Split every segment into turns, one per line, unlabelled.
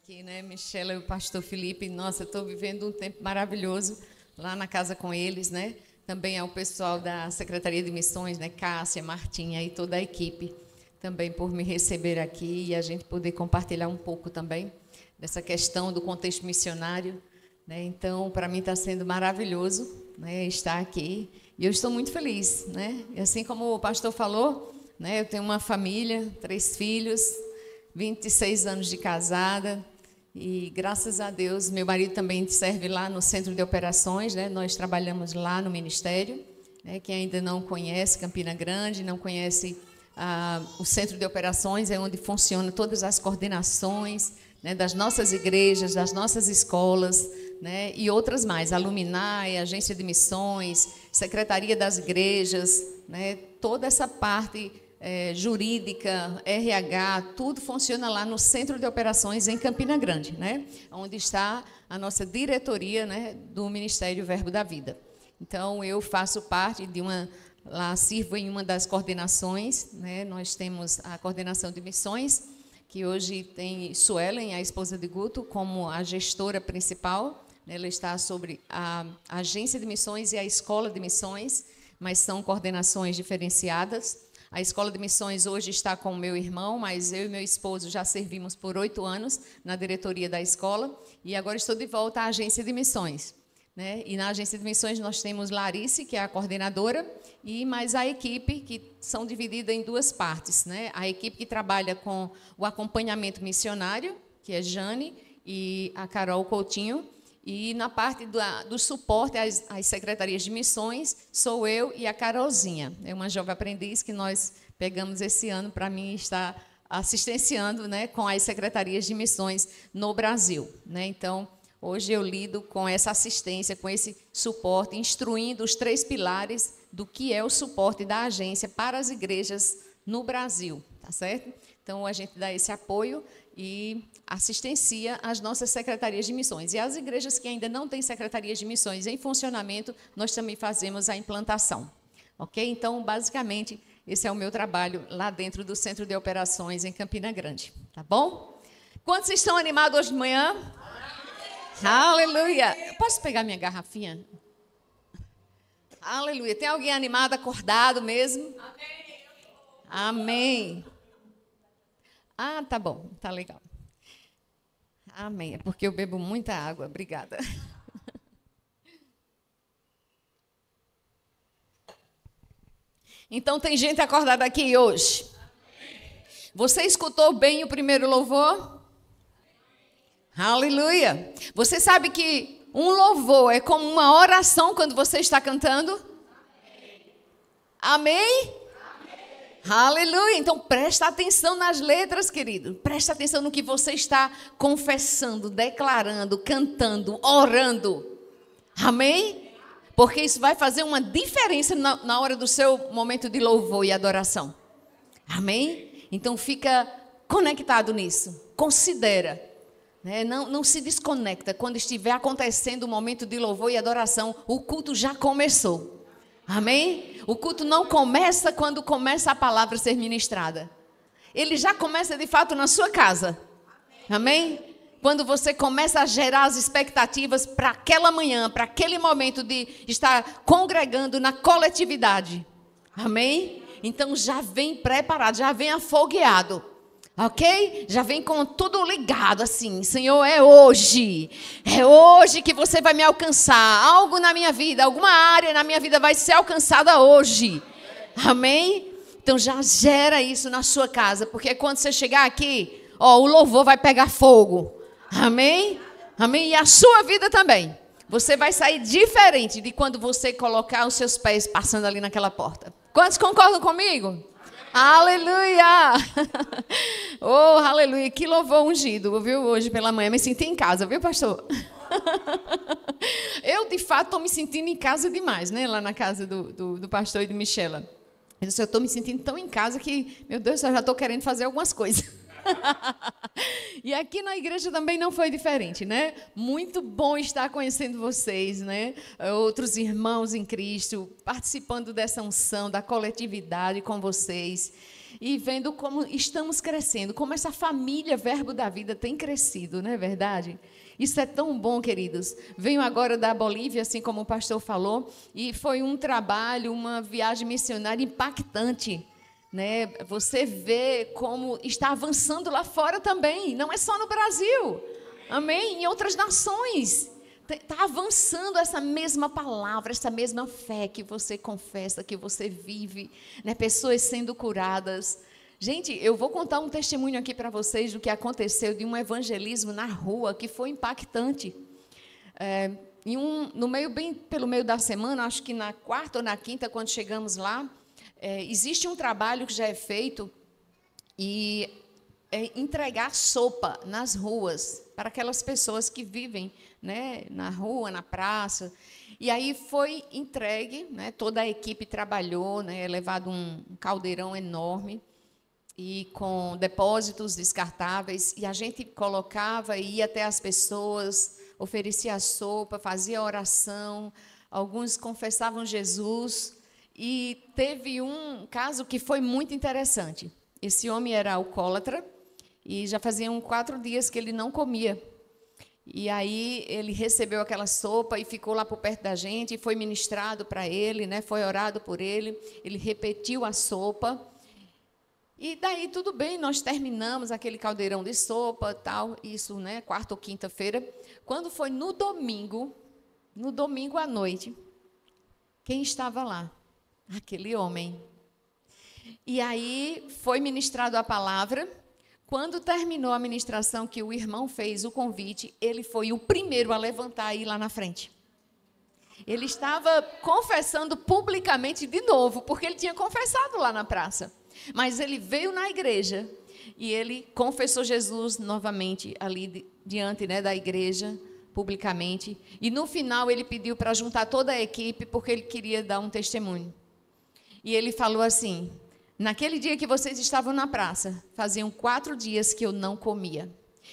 aqui, né, Michela e o pastor Felipe. Nossa, estou vivendo um tempo maravilhoso lá na casa com eles, né? Também é o pessoal da Secretaria de Missões, né, Cássia, Martinha e toda a equipe, também por me receber aqui e a gente poder compartilhar um pouco também dessa questão do contexto missionário, né? Então, para mim está sendo maravilhoso, né, estar aqui e eu estou muito feliz, né? E assim como o pastor falou, né, eu tenho uma família, 3 filhos, 26 anos de casada e, graças a Deus, meu marido também serve lá no Centro de Operações, né? Nós trabalhamos lá no Ministério, né? Quem ainda não conhece Campina Grande, não conhece o Centro de Operações, é onde funcionam todas as coordenações, né, das nossas igrejas, das nossas escolas, né, e outras mais, a Luminai, a Agência de Missões, Secretaria das Igrejas, né, toda essa parte jurídica, RH, tudo funciona lá no Centro de Operações em Campina Grande, né, onde está a nossa diretoria, né, do Ministério Verbo da Vida. Então, eu faço parte de lá sirvo em uma das coordenações, né, nós temos a coordenação de missões, que hoje tem Suelen, a esposa de Guto, como a gestora principal. Ela está sobre a agência de missões e a escola de missões, mas são coordenações diferenciadas. A escola de missões hoje está com o meu irmão, mas eu e meu esposo já servimos por 8 anos na diretoria da escola e agora estou de volta à agência de missões, né? E na agência de missões nós temos Larice, que é a coordenadora, e mais a equipe, que são divididas em 2 partes, né? A equipe que trabalha com o acompanhamento missionário, que é Jane e a Carol Coutinho, e na parte do suporte às secretarias de missões, sou eu e a Carolzinha. É uma jovem aprendiz que nós pegamos esse ano para mim estar assistenciando, né, com as secretarias de missões no Brasil, né? Então, hoje eu lido com essa assistência, com esse suporte, instruindo os 3 pilares do que é o suporte da agência para as igrejas no Brasil, tá certo? Então, a gente dá esse apoio e assistencia as nossas secretarias de missões. E as igrejas que ainda não têm secretarias de missões em funcionamento, nós também fazemos a implantação, ok? Então, basicamente, esse é o meu trabalho lá dentro do Centro de Operações em Campina Grande, tá bom? Quantos estão animados hoje de manhã? Aleluia! Eu posso pegar minha garrafinha? Aleluia! Tem alguém animado, acordado mesmo? Amém! Ah, tá bom, tá legal. Amém. É porque eu bebo muita água. Obrigada. Então, tem gente acordada aqui hoje. Você escutou bem o primeiro louvor? Aleluia. Você sabe que um louvor é como uma oração quando você está cantando? Amém? Aleluia! Então, presta atenção nas letras, querido. Presta atenção no que você está confessando, declarando, cantando, orando. Amém? Porque isso vai fazer uma diferença na hora do seu momento de louvor e adoração. Amém? Então, fica conectado nisso. Considera. Né? Não se desconecta. Quando estiver acontecendo o momento de louvor e adoração, o culto já começou. Amém? O culto não começa quando começa a palavra a ser ministrada. Ele já começa, de fato, na sua casa. Amém? Quando você começa a gerar as expectativas para aquela manhã, para aquele momento de estar congregando na coletividade. Amém? Então, já vem preparado, já vem afogueado. Ok? Já vem com tudo ligado assim. Senhor, é hoje que você vai me alcançar. Algo na minha vida, alguma área na minha vida vai ser alcançada hoje. Amém? Então já gera isso na sua casa, porque quando você chegar aqui, o louvor vai pegar fogo. Amém? Amém? E a sua vida também. Você vai sair diferente de quando você colocar os seus pés passando ali naquela porta. Quantos concordam comigo? Aleluia! Oh, aleluia! Que louvor ungido, viu? Hoje pela manhã me senti em casa, viu, pastor? Eu, de fato, estou me sentindo em casa demais, né? Lá na casa do pastor e de Michela. Eu estou me sentindo tão em casa que, meu Deus, eu já estou querendo fazer algumas coisas. E aqui na igreja também não foi diferente, né? Muito bom estar conhecendo vocês, né? Outros irmãos em Cristo, participando dessa unção, da coletividade com vocês e vendo como estamos crescendo, como essa família Verbo da Vida tem crescido, não é verdade? Isso é tão bom, queridos. Venho agora da Bolívia, assim como o pastor falou, e foi um trabalho, uma viagem missionária impactante, né? Você vê como está avançando lá fora também, não é só no Brasil, amém? Em outras nações, está avançando essa mesma palavra, essa mesma fé que você confessa, que você vive, né? Pessoas sendo curadas. Gente, eu vou contar um testemunho aqui para vocês do que aconteceu de um evangelismo na rua que foi impactante. Bem pelo meio da semana, acho que na quarta ou na quinta, quando chegamos lá, existe um trabalho que já é feito e entregar sopa nas ruas para aquelas pessoas que vivem, né, na rua, na praça. E aí foi entregue, né, toda a equipe trabalhou, né, levado um caldeirão enorme e com depósitos descartáveis, e a gente colocava e ia até as pessoas, oferecia a sopa, fazia oração, alguns confessavam Jesus. E teve um caso que foi muito interessante. Esse homem era alcoólatra e já faziam 4 dias que ele não comia. E aí ele recebeu aquela sopa e ficou lá por perto da gente, e foi ministrado para ele, né? Foi orado por ele, ele repetiu a sopa. E daí tudo bem, nós terminamos aquele caldeirão de sopa, tal, isso, né? Quarta ou quinta-feira. Quando foi no domingo à noite, quem estava lá? Aquele homem. E aí foi ministrado a palavra. Quando terminou a ministração, que o irmão fez o convite, ele foi o primeiro a levantar e ir lá na frente. Ele estava confessando publicamente de novo, porque ele tinha confessado lá na praça. Mas ele veio na igreja e ele confessou Jesus novamente ali diante, né, da igreja, publicamente. E no final ele pediu para juntar toda a equipe, porque ele queria dar um testemunho. E ele falou assim: naquele dia que vocês estavam na praça, faziam 4 dias que eu não comia.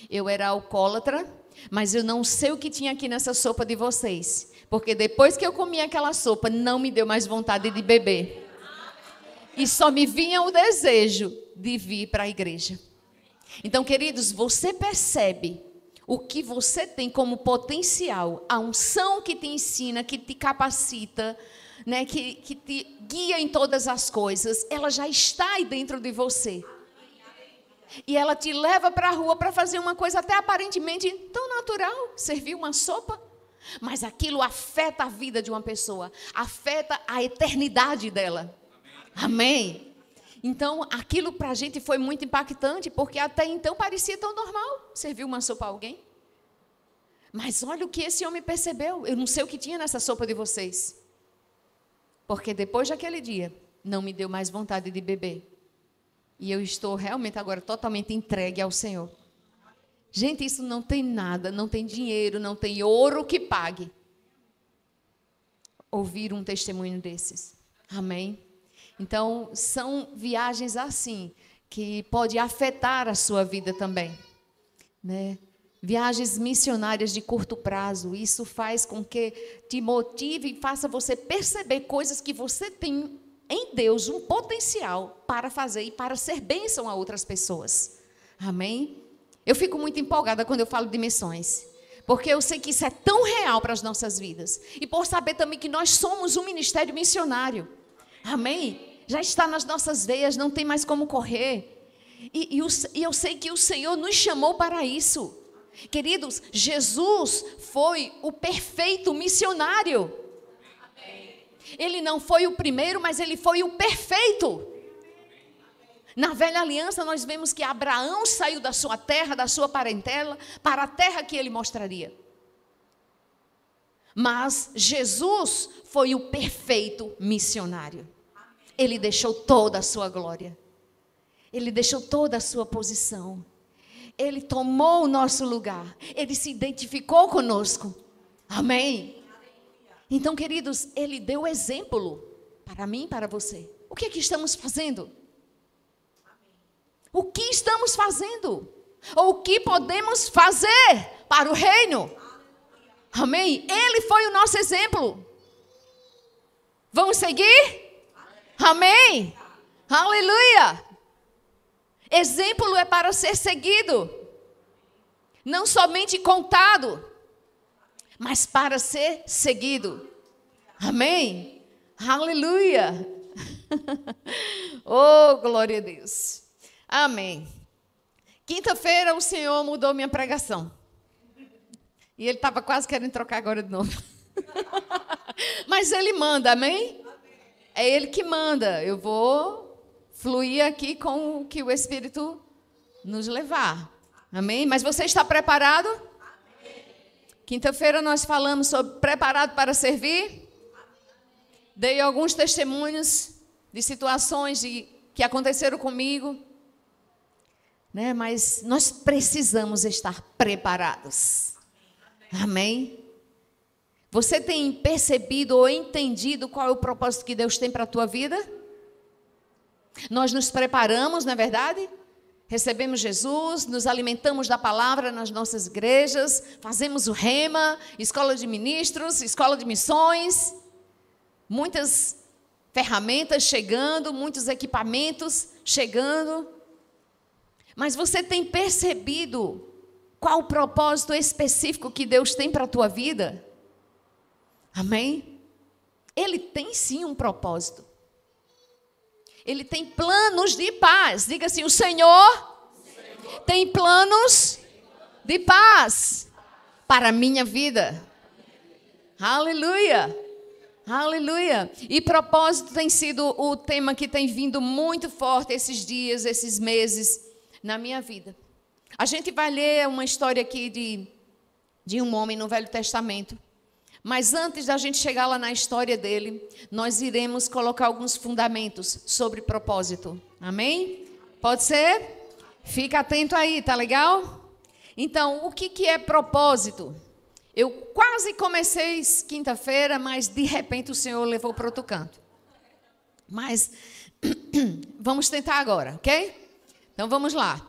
Eu era alcoólatra, mas eu não sei o que tinha aqui nessa sopa de vocês, porque depois que eu comi aquela sopa, não me deu mais vontade de beber. E só me vinha o desejo de vir para a igreja. Então, queridos, você percebe o que você tem como potencial, a unção que te ensina, que te capacita, né, que te guia em todas as coisas, ela já está aí dentro de você. E ela te leva para a rua para fazer uma coisa até aparentemente tão natural, servir uma sopa. Mas aquilo afeta a vida de uma pessoa, afeta a eternidade dela. Amém? Então, aquilo para a gente foi muito impactante, porque até então parecia tão normal servir uma sopa a alguém. Mas olha o que esse homem percebeu. Eu não sei o que tinha nessa sopa de vocês. Porque depois daquele dia, não me deu mais vontade de beber. E eu estou realmente agora totalmente entregue ao Senhor. Gente, isso não tem nada, não tem dinheiro, não tem ouro que pague ouvir um testemunho desses. Amém? Então, são viagens assim, que pode afetar a sua vida também, né? Viagens missionárias de curto prazo, isso faz com que te motive e faça você perceber coisas que você tem em Deus, um potencial para fazer e para ser bênção a outras pessoas. Amém? Eu fico muito empolgada quando eu falo de missões, porque eu sei que isso é tão real para as nossas vidas. E por saber também que nós somos um ministério missionário. Amém? Já está nas nossas veias, não tem mais como correr. E eu sei que o Senhor nos chamou para isso. Queridos, Jesus foi o perfeito missionário. Ele não foi o primeiro, mas ele foi o perfeito. Na velha aliança nós vemos que Abraão saiu da sua terra, da sua parentela, para a terra que ele mostraria. Mas Jesus foi o perfeito missionário. Ele deixou toda a sua glória. Ele deixou toda a sua posição. Ele tomou o nosso lugar. Ele se identificou conosco. Amém? Então, queridos, ele deu exemplo para mim e para você. O que é que estamos fazendo? O que estamos fazendo? Ou o que podemos fazer para o reino? Amém? Ele foi o nosso exemplo. Vamos seguir? Amém? Aleluia! Exemplo é para ser seguido. Não somente contado, mas para ser seguido. Amém? Aleluia! Oh, glória a Deus. Amém. Quinta-feira o Senhor mudou minha pregação. E Ele estava quase querendo trocar agora de novo. Mas Ele manda, amém? É Ele que manda. Eu vou fluir aqui com o que o Espírito nos levar. Amém? Mas você está preparado? Quinta-feira nós falamos sobre preparado para servir. Dei alguns testemunhos de situações que aconteceram comigo. Né? Mas nós precisamos estar preparados. Amém? Você tem percebido ou entendido qual é o propósito que Deus tem para a tua vida? Nós nos preparamos, não é verdade? Recebemos Jesus, nos alimentamos da palavra nas nossas igrejas, fazemos o rema, escola de ministros, escola de missões, muitas ferramentas chegando, muitos equipamentos chegando. Mas você tem percebido qual o propósito específico que Deus tem para a tua vida? Amém? Ele tem sim um propósito. Ele tem planos de paz. Diga assim, o Senhor tem planos de paz para a minha vida. Aleluia! Aleluia! E propósito tem sido o tema que tem vindo muito forte esses dias, esses meses na minha vida. A gente vai ler uma história aqui de um homem no Velho Testamento. Mas antes da gente chegar lá na história dele, nós iremos colocar alguns fundamentos sobre propósito. Amém? Pode ser? Fica atento aí, tá legal? Então, o que é propósito? Eu quase comecei quinta-feira, mas de repente o Senhor levou para outro canto. Mas vamos tentar agora, ok? Então vamos lá.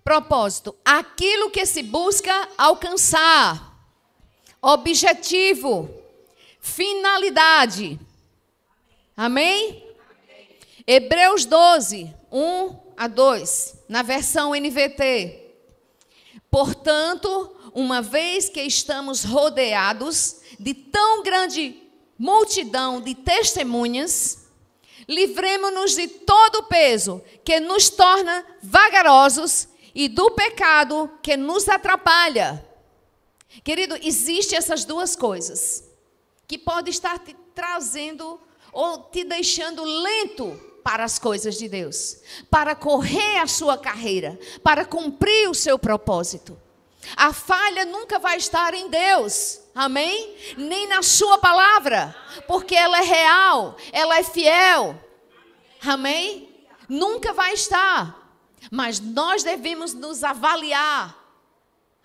Propósito, aquilo que se busca alcançar. Objetivo, finalidade. Amém? Hebreus 12, 1 a 2, na versão NVT. Portanto, uma vez que estamos rodeados de tão grande multidão de testemunhas, livremo-nos de todo o peso que nos torna vagarosos e do pecado que nos atrapalha. Querido, existem essas duas coisas que podem estar te trazendo ou te deixando lento para as coisas de Deus, para correr a sua carreira, para cumprir o seu propósito. A falha nunca vai estar em Deus, amém? Nem na sua palavra, porque ela é real, ela é fiel, amém? Nunca vai estar, mas nós devemos nos avaliar,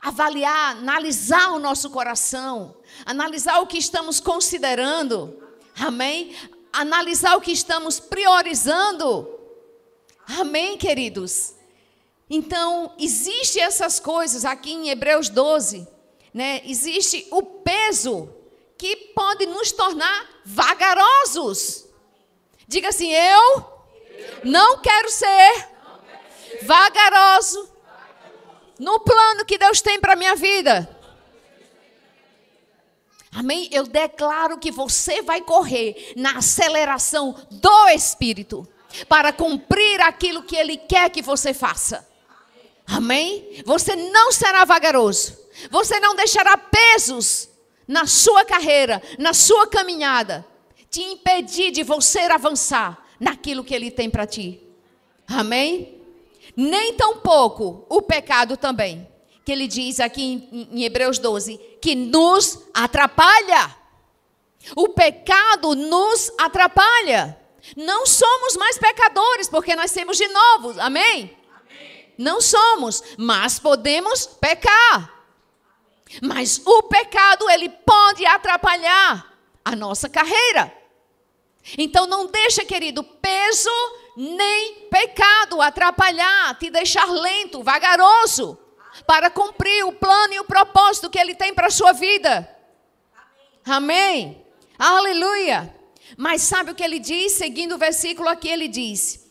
analisar o nosso coração, analisar o que estamos considerando, amém? Analisar o que estamos priorizando, amém, queridos? Então, existem essas coisas aqui em Hebreus 12, né? Existe o peso que pode nos tornar vagarosos. Diga assim, eu não quero ser vagaroso no plano que Deus tem para a minha vida. Amém? Eu declaro que você vai correr na aceleração do Espírito para cumprir aquilo que Ele quer que você faça. Amém? Você não será vagaroso. Você não deixará pesos na sua carreira, na sua caminhada, te impedir de você avançar naquilo que Ele tem para ti. Amém? Nem tampouco o pecado também, que ele diz aqui em Hebreus 12, que nos atrapalha. O pecado nos atrapalha. Não somos mais pecadores, porque nascemos de novo, amém? Não somos, mas podemos pecar. Mas o pecado, ele pode atrapalhar a nossa carreira. Então não deixa, querido, peso nem pecado atrapalhar, te deixar lento, vagaroso, para cumprir o plano e o propósito que Ele tem para a sua vida. Amém? Aleluia! Mas sabe o que Ele diz? Seguindo o versículo aqui, Ele diz: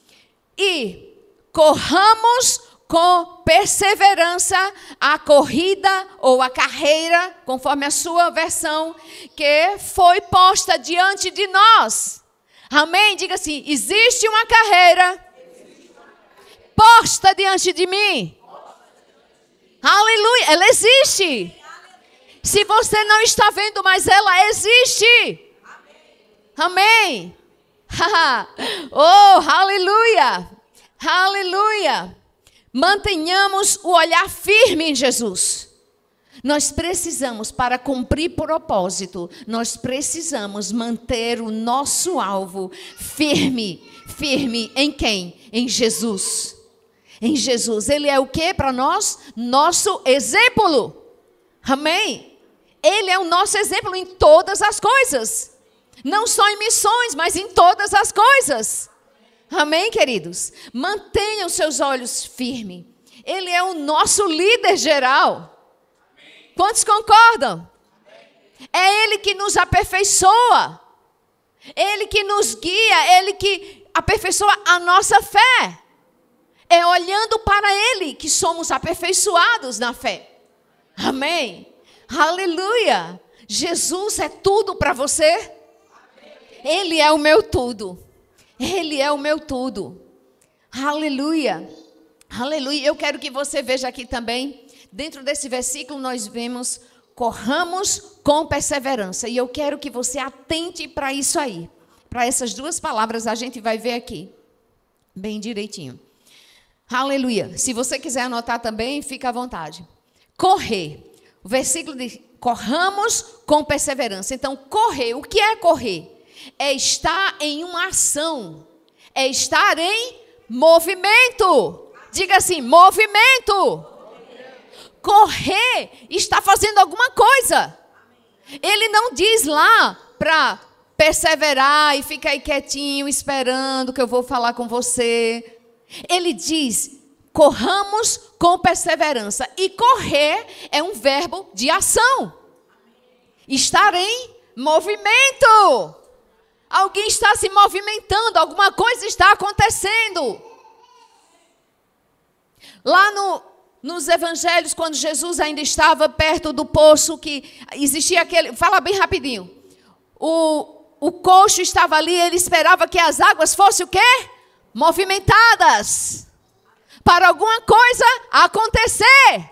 e corramos com perseverança a corrida ou a carreira, conforme a sua versão, que foi posta diante de nós. Amém? Diga assim: existe uma carreira posta diante de mim. Aleluia, ela existe. Se você não está vendo, mas ela existe. Amém. Oh, aleluia. Aleluia. Mantenhamos o olhar firme em Jesus. Nós precisamos, para cumprir propósito, nós precisamos manter o nosso alvo firme. Firme em quem? Em Jesus. Em Jesus. Ele é o que para nós? Nosso exemplo. Amém? Ele é o nosso exemplo em todas as coisas. Não só em missões, mas em todas as coisas. Amém, queridos? Mantenham seus olhos firmes. Ele é o nosso líder geral. Quantos concordam? É Ele que nos aperfeiçoa. Ele que nos guia. Ele que aperfeiçoa a nossa fé. É olhando para Ele que somos aperfeiçoados na fé. Amém? Aleluia! Jesus é tudo para você? Ele é o meu tudo. Ele é o meu tudo. Aleluia! Aleluia! Eu quero que você veja aqui também, dentro desse versículo nós vemos: corramos com perseverança. E eu quero que você atente para isso aí. Para essas duas palavras a gente vai ver aqui. Bem direitinho. Aleluia. Se você quiser anotar também, fica à vontade. Correr. O versículo diz: corramos com perseverança. Então, correr. O que é correr? É estar em uma ação. É estar em movimento. Diga assim: movimento. Correr está fazendo alguma coisa. Ele não diz lá para perseverar e ficar aí quietinho, esperando que eu vou falar com você. Ele diz: corramos com perseverança. E correr é um verbo de ação. Estar em movimento. Alguém está se movimentando, alguma coisa está acontecendo. Lá nos evangelhos, quando Jesus ainda estava perto do poço, que existia aquele... Fala bem rapidinho. O coxo estava ali, ele esperava que as águas fossem o quê? Movimentadas. Para alguma coisa acontecer.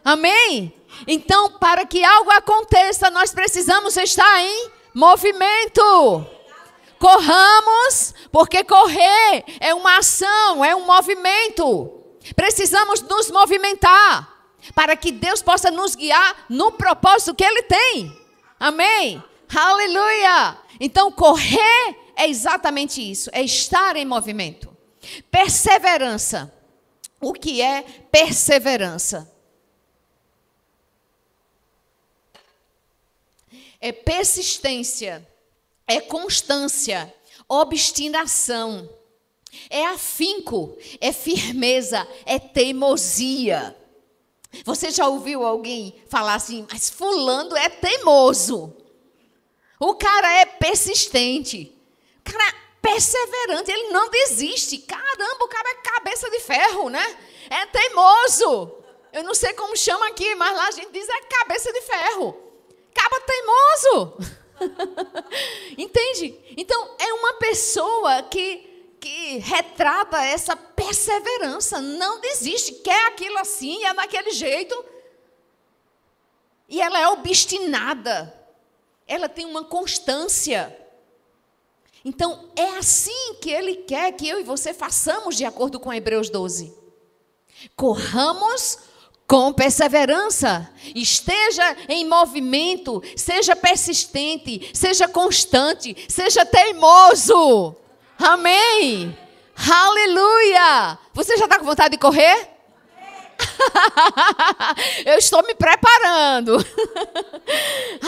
Amém? Então, para que algo aconteça, nós precisamos estar em movimento. Corramos, porque correr é uma ação, é um movimento. Precisamos nos movimentar para que Deus possa nos guiar no propósito que Ele tem. Amém? Aleluia! Então, correr é exatamente isso, é estar em movimento. Perseverança. O que é perseverança? É persistência, é constância, obstinação, é afinco, é firmeza, é teimosia. Você já ouviu alguém falar assim: mas fulano é teimoso? O cara é persistente, o cara é perseverante, ele não desiste. Caramba, o cara é cabeça de ferro, né? É teimoso. Eu não sei como chama aqui, mas lá a gente diz é cabeça de ferro. Caba teimoso. Entende? Então, é uma pessoa que retrata essa perseverança. Não desiste, quer aquilo assim, é daquele jeito. E ela é obstinada. Ela tem uma constância. Então, é assim que Ele quer que eu e você façamos, de acordo com Hebreus 12. Corramos com perseverança, esteja em movimento, seja persistente, seja constante, seja teimoso. Amém? Aleluia! Você já está com vontade de correr? Eu estou me preparando.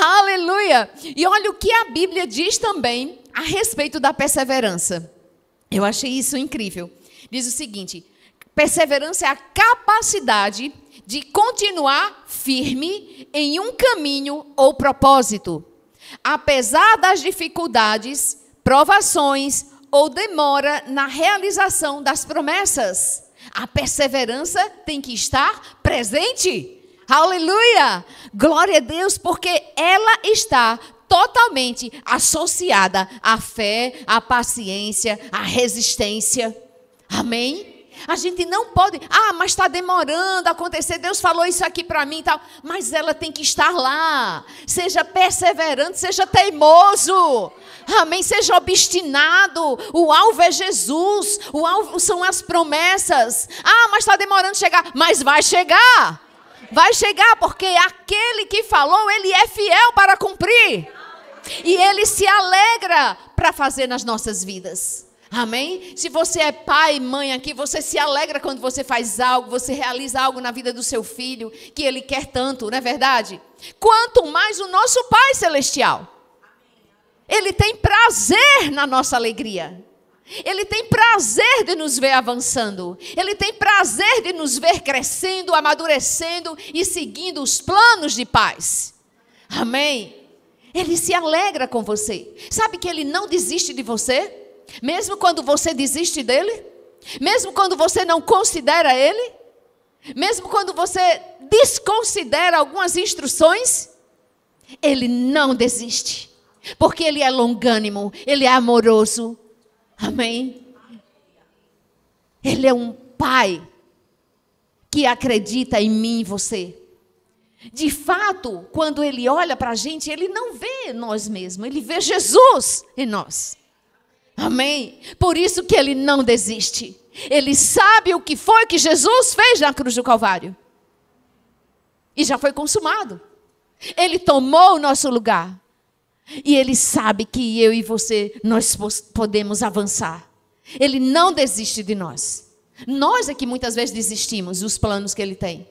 Aleluia! E olha o que a Bíblia diz também a respeito da perseverança. Eu achei isso incrível. Diz o seguinte: perseverança é a capacidade de continuar firme em um caminho ou propósito, apesar das dificuldades, provações ou demora na realização das promessas. A perseverança tem que estar presente. Aleluia! Glória a Deus, porque ela está totalmente associada à fé, à paciência, à resistência. Amém? A gente não pode, mas está demorando a acontecer, Deus falou isso aqui para mim e tal, mas ela tem que estar lá. Seja perseverante, seja teimoso. Amém? Seja obstinado. O alvo é Jesus, o alvo são as promessas. Mas está demorando a chegar, mas vai chegar. Vai chegar, porque aquele que falou, ele é fiel para cumprir. E ele se alegra para fazer nas nossas vidas. Amém? Se você é pai e mãe aqui, você se alegra quando você faz algo, você realiza algo na vida do seu filho, que ele quer tanto, não é verdade? Quanto mais o nosso Pai Celestial. Ele tem prazer na nossa alegria. Ele tem prazer de nos ver avançando. Ele tem prazer de nos ver crescendo, amadurecendo e seguindo os planos de paz. Amém? Ele se alegra com você. Sabe que ele não desiste de você? Mesmo quando você desiste dele? Mesmo quando você não considera ele? Mesmo quando você desconsidera algumas instruções? Ele não desiste. Porque ele é longânimo, ele é amoroso. Amém? Ele é um pai que acredita em mim e você. De fato, quando ele olha para a gente, ele não vê nós mesmos, ele vê Jesus em nós. Amém? Por isso que ele não desiste. Ele sabe o que foi que Jesus fez na cruz do Calvário. E já foi consumado. Ele tomou o nosso lugar. E ele sabe que eu e você, nós podemos avançar. Ele não desiste de nós. Nós é que muitas vezes desistimos dos planos que ele tem.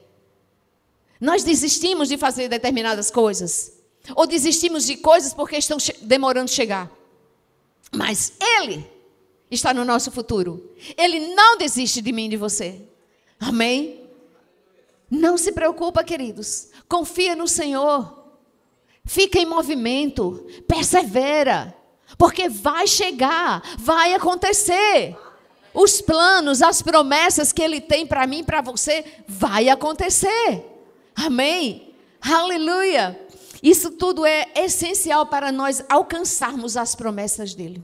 Nós desistimos de fazer determinadas coisas. Ou desistimos de coisas porque estão demorando a chegar. Mas ele está no nosso futuro. Ele não desiste de mim e de você. Amém? Não se preocupa, queridos. Confia no Senhor. Fica em movimento, persevera, porque vai chegar, vai acontecer. Os planos, as promessas que Ele tem para mim e para você, vai acontecer. Amém? Aleluia! Isso tudo é essencial para nós alcançarmos as promessas dEle.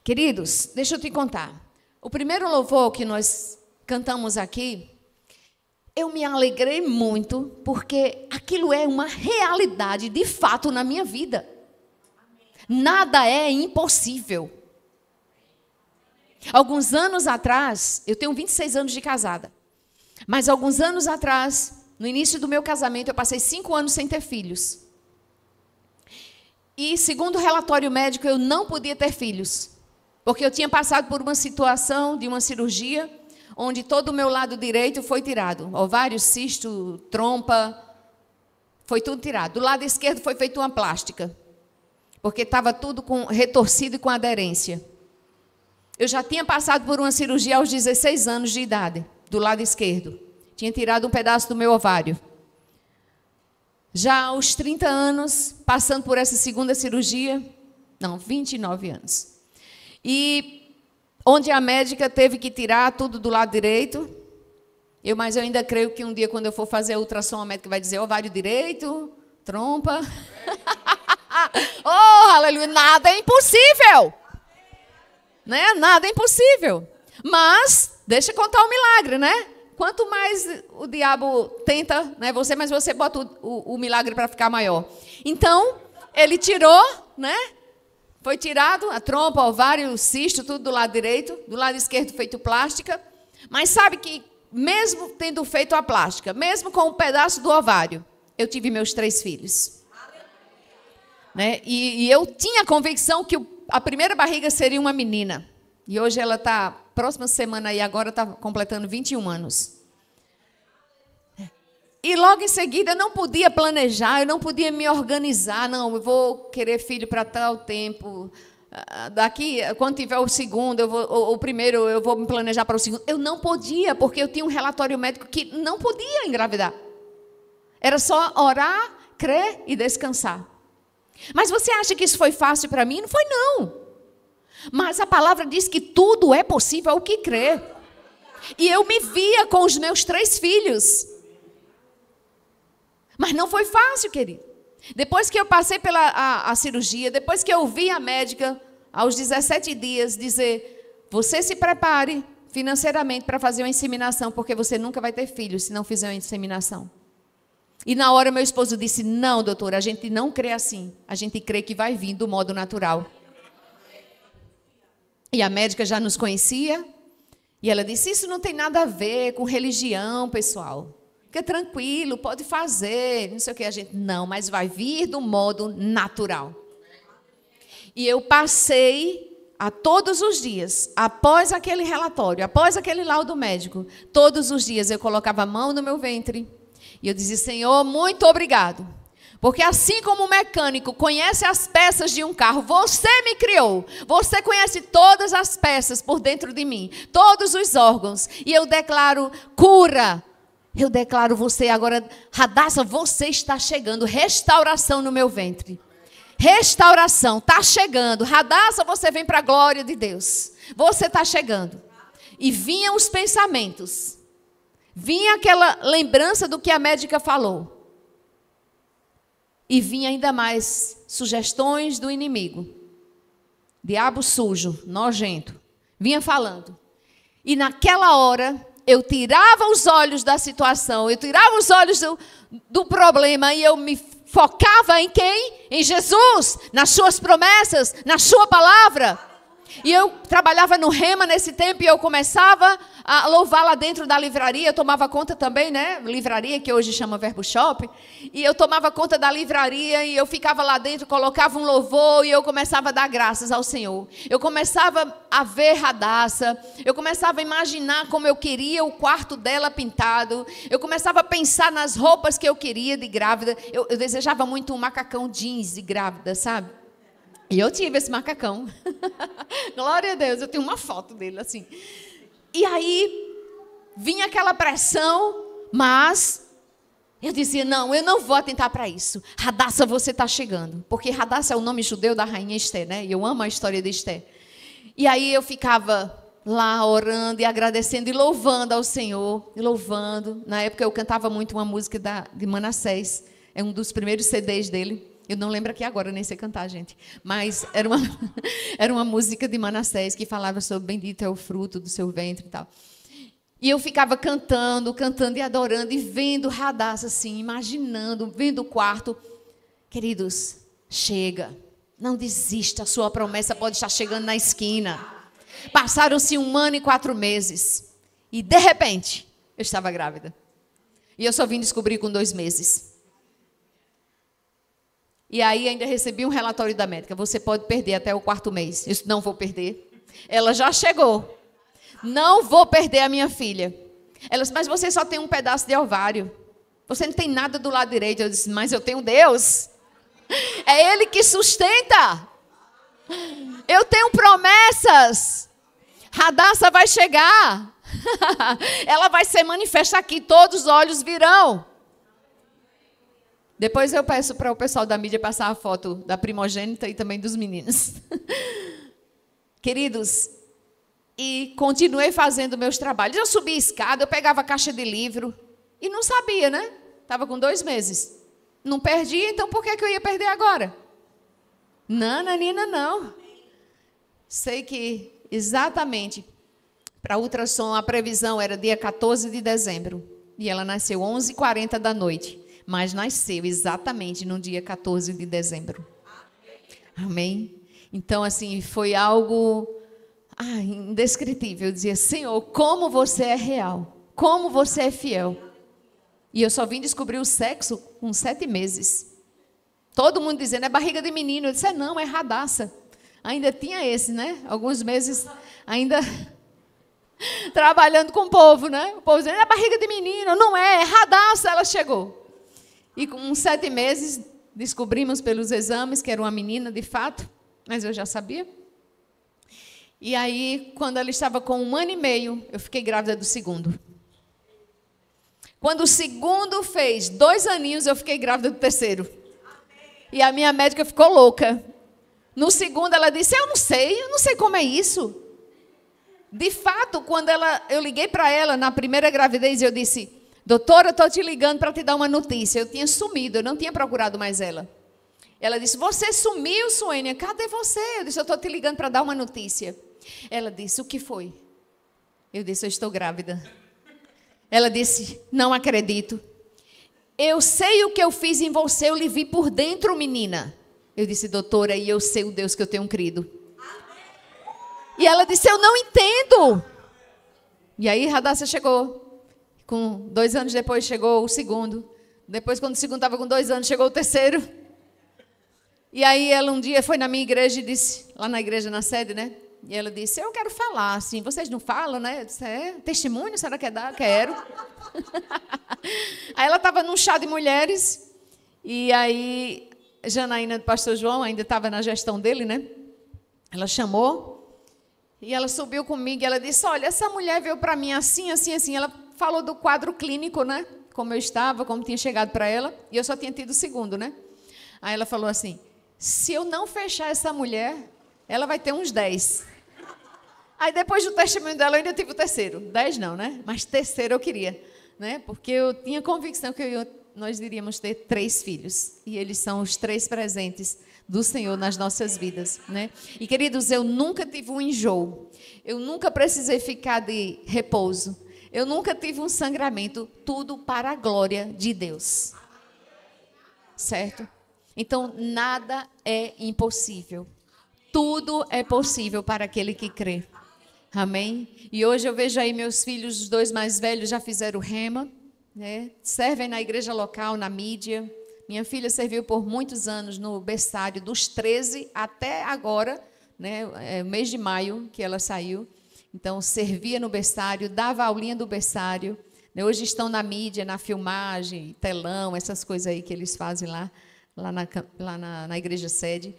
Queridos, deixa eu te contar. O primeiro louvor que nós cantamos aqui, eu me alegrei muito, porque aquilo é uma realidade, de fato, na minha vida. Nada é impossível. Alguns anos atrás, eu tenho 26 anos de casada, mas alguns anos atrás, no início do meu casamento, eu passei 5 anos sem ter filhos. E, segundo o relatório médico, eu não podia ter filhos, porque eu tinha passado por uma situação de uma cirurgia, onde todo o meu lado direito foi tirado. Ovário, cisto, trompa, foi tudo tirado. Do lado esquerdo foi feita uma plástica, porque estava tudo retorcido e com aderência. Eu já tinha passado por uma cirurgia aos 16 anos de idade, do lado esquerdo. Tinha tirado um pedaço do meu ovário. Já aos 30 anos, passando por essa segunda cirurgia, 29 anos. E onde a médica teve que tirar tudo do lado direito. Mas eu ainda creio que um dia, quando eu for fazer a ultrassom, a médica vai dizer ovário direito, trompa. Oh, aleluia, nada é impossível. Né? Nada é impossível. Mas, deixa eu contar o milagre, né? Quanto mais o diabo tenta, né, mais você bota o milagre para ficar maior. Então, ele tirou, né? Foi tirado a trompa, o ovário, o cisto, tudo do lado direito. Do lado esquerdo feito plástica. Mas sabe que, mesmo tendo feito a plástica, mesmo com um pedaço do ovário, eu tive meus 3 filhos. Né? E eu tinha a convicção que a primeira barriga seria uma menina. E hoje ela está, próxima semana aí, agora está completando 21 anos. E logo em seguida eu não podia planejar, eu não podia me organizar. Não, eu vou querer filho para tal tempo. daqui, quando tiver o segundo, o primeiro, eu vou me planejar para o segundo. Eu não podia, porque eu tinha um relatório médico que não podia engravidar. Era só orar, crer e descansar. Mas você acha que isso foi fácil para mim? Não foi, não. Mas a palavra diz que tudo é possível ao que crê. E eu me via com os meus 3 filhos. Mas não foi fácil, querido. Depois que eu passei pela a cirurgia, depois que eu ouvi a médica, aos 17 dias, dizer: você se prepare financeiramente para fazer uma inseminação, porque você nunca vai ter filhos se não fizer uma inseminação. E na hora meu esposo disse: não, doutora, a gente não crê assim. A gente crê que vai vir do modo natural. E a médica já nos conhecia. E ela disse: isso não tem nada a ver com religião, pessoal. Fica tranquilo, pode fazer, não sei o que. A gente, não, mas vai vir do modo natural. E eu passei a todos os dias, após aquele relatório, após aquele laudo médico, todos os dias eu colocava a mão no meu ventre e eu dizia: Senhor, muito obrigado. Porque assim como o mecânico conhece as peças de um carro, você me criou. Você conhece todas as peças por dentro de mim, todos os órgãos. E eu declaro cura. Eu declaro você agora, Radassa, você está chegando. Restauração no meu ventre. Restauração, está chegando. Radassa, você vem para a glória de Deus. Você está chegando. E vinham os pensamentos. Vinha aquela lembrança do que a médica falou. E vinha ainda mais sugestões do inimigo. Diabo sujo, nojento. Vinha falando. E naquela hora, eu tirava os olhos da situação, eu tirava os olhos do problema e eu me focava em quem? Em Jesus, nas suas promessas, na sua palavra. E eu trabalhava no Rema nesse tempo e eu começava a louvar lá dentro da livraria. Eu tomava conta também, né? Livraria, que hoje chama Verbo Shop. E eu tomava conta da livraria e eu ficava lá dentro, colocava um louvor e eu começava a dar graças ao Senhor. Eu começava a ver Radassa. Eu começava a imaginar como eu queria o quarto dela pintado. Eu começava a pensar nas roupas que eu queria de grávida. Eu desejava muito um macacão jeans de grávida, sabe? E eu tive esse macacão. Glória a Deus, eu tenho uma foto dele assim. E aí, vinha aquela pressão, mas eu dizia: não, eu não vou atentar para isso. Radassa, você está chegando. Porque Radassa é o nome judeu da rainha Esther, né? E eu amo a história de Esther. E aí eu ficava lá orando e agradecendo e louvando ao Senhor. E louvando. Na época eu cantava muito uma música de Manassés. É um dos primeiros CDs dele. Eu não lembro aqui agora, nem sei cantar, gente. Mas era uma música de Manassés que falava sobre bendito é o fruto do seu ventre e tal. E eu ficava cantando e adorando e vendo Radassa assim, imaginando, vendo o quarto. Queridos, chega. Não desista, a sua promessa pode estar chegando na esquina. Passaram-se 1 ano e 4 meses. E, de repente, eu estava grávida. E eu só vim descobrir com 2 meses. E aí ainda recebi um relatório da médica: você pode perder até o 4º mês. Eu disse: não vou perder. Ela já chegou. Não vou perder a minha filha. Ela disse: mas você só tem um pedaço de ovário. Você não tem nada do lado direito. Eu disse: mas eu tenho Deus. É Ele que sustenta. Eu tenho promessas. Radassa vai chegar. Ela vai ser manifesta aqui. Todos os olhos virão. Depois eu peço para o pessoal da mídia passar a foto da primogênita e também dos meninos. Queridos, e continuei fazendo meus trabalhos. Eu subia a escada, eu pegava a caixa de livro e não sabia, né? Estava com 2 meses. Não perdi, então por que eu ia perder agora? Não, Nanina, não. Sei que exatamente para ultrassom a previsão era dia 14 de dezembro. E ela nasceu 11h40 da noite. Mas nasceu exatamente no dia 14 de dezembro. Amém? Então, assim, foi algo indescritível. Eu dizia: Senhor, como você é real. Como você é fiel. E eu só vim descobrir o sexo com 7 meses. Todo mundo dizendo: é barriga de menino. Eu disse: não, é Radassa. Ainda tinha esse, né? Alguns meses ainda trabalhando com o povo, né? O povo dizendo: é barriga de menino. Não é Radassa. Ela chegou. E com 7 meses, descobrimos pelos exames que era uma menina de fato, mas eu já sabia. E aí, quando ela estava com 1 ano e meio, eu fiquei grávida do segundo. Quando o segundo fez 2 aninhos, eu fiquei grávida do terceiro. E a minha médica ficou louca. No segundo, ela disse, eu não sei como é isso. De fato, quando eu liguei para ela na primeira gravidez, eu disse, doutora, eu estou te ligando para te dar uma notícia. Eu tinha sumido, eu não tinha procurado mais ela. Ela disse, você sumiu, Suênia, cadê você? Eu disse, eu estou te ligando para dar uma notícia. Ela disse, o que foi? Eu disse, eu estou grávida. Ela disse, não acredito. Eu sei o que eu fiz em você, eu lhe vi por dentro, menina. Eu disse, doutora, e eu sei o Deus que eu tenho crido. E ela disse, eu não entendo. E aí Radassa chegou. 2 anos depois chegou o segundo. Depois, quando o segundo estava com 2 anos, chegou o terceiro. E aí ela um dia foi na minha igreja e disse, lá na igreja, na sede, né? E ela disse, eu quero falar, assim, vocês não falam, né? Eu disse, testemunho, a senhora quer dar? Quero. Aí ela estava num chá de mulheres, e aí Janaína do pastor João, ainda estava na gestão dele, né? Ela chamou, e ela subiu comigo, e ela disse, olha, essa mulher veio para mim assim, assim, assim. Ela falou do quadro clínico, né? Como eu estava, como tinha chegado para ela, e eu só tinha tido o segundo, né? Aí ela falou assim, se eu não fechar essa mulher, ela vai ter uns 10. Aí depois do testemunho dela, eu ainda tive o terceiro. 10 não, né? Mas terceiro eu queria, né? Porque eu tinha convicção que nós iríamos ter 3 filhos. E eles são os 3 presentes do Senhor nas nossas vidas, né? E, queridos, eu nunca tive um enjoo. Eu nunca precisei ficar de repouso. Eu nunca tive um sangramento. Tudo para a glória de Deus. Certo? Então, nada é impossível. Tudo é possível para aquele que crê. Amém? E hoje eu vejo aí meus filhos, os 2 mais velhos, já fizeram rema, né? Servem na igreja local, na mídia. Minha filha serviu por muitos anos no berçário, dos 13 até agora, né? É o mês de maio que ela saiu. Então, servia no berçário, dava aulinha do berçário. Né? Hoje estão na mídia, na filmagem, telão, essas coisas aí que eles fazem lá na igreja sede.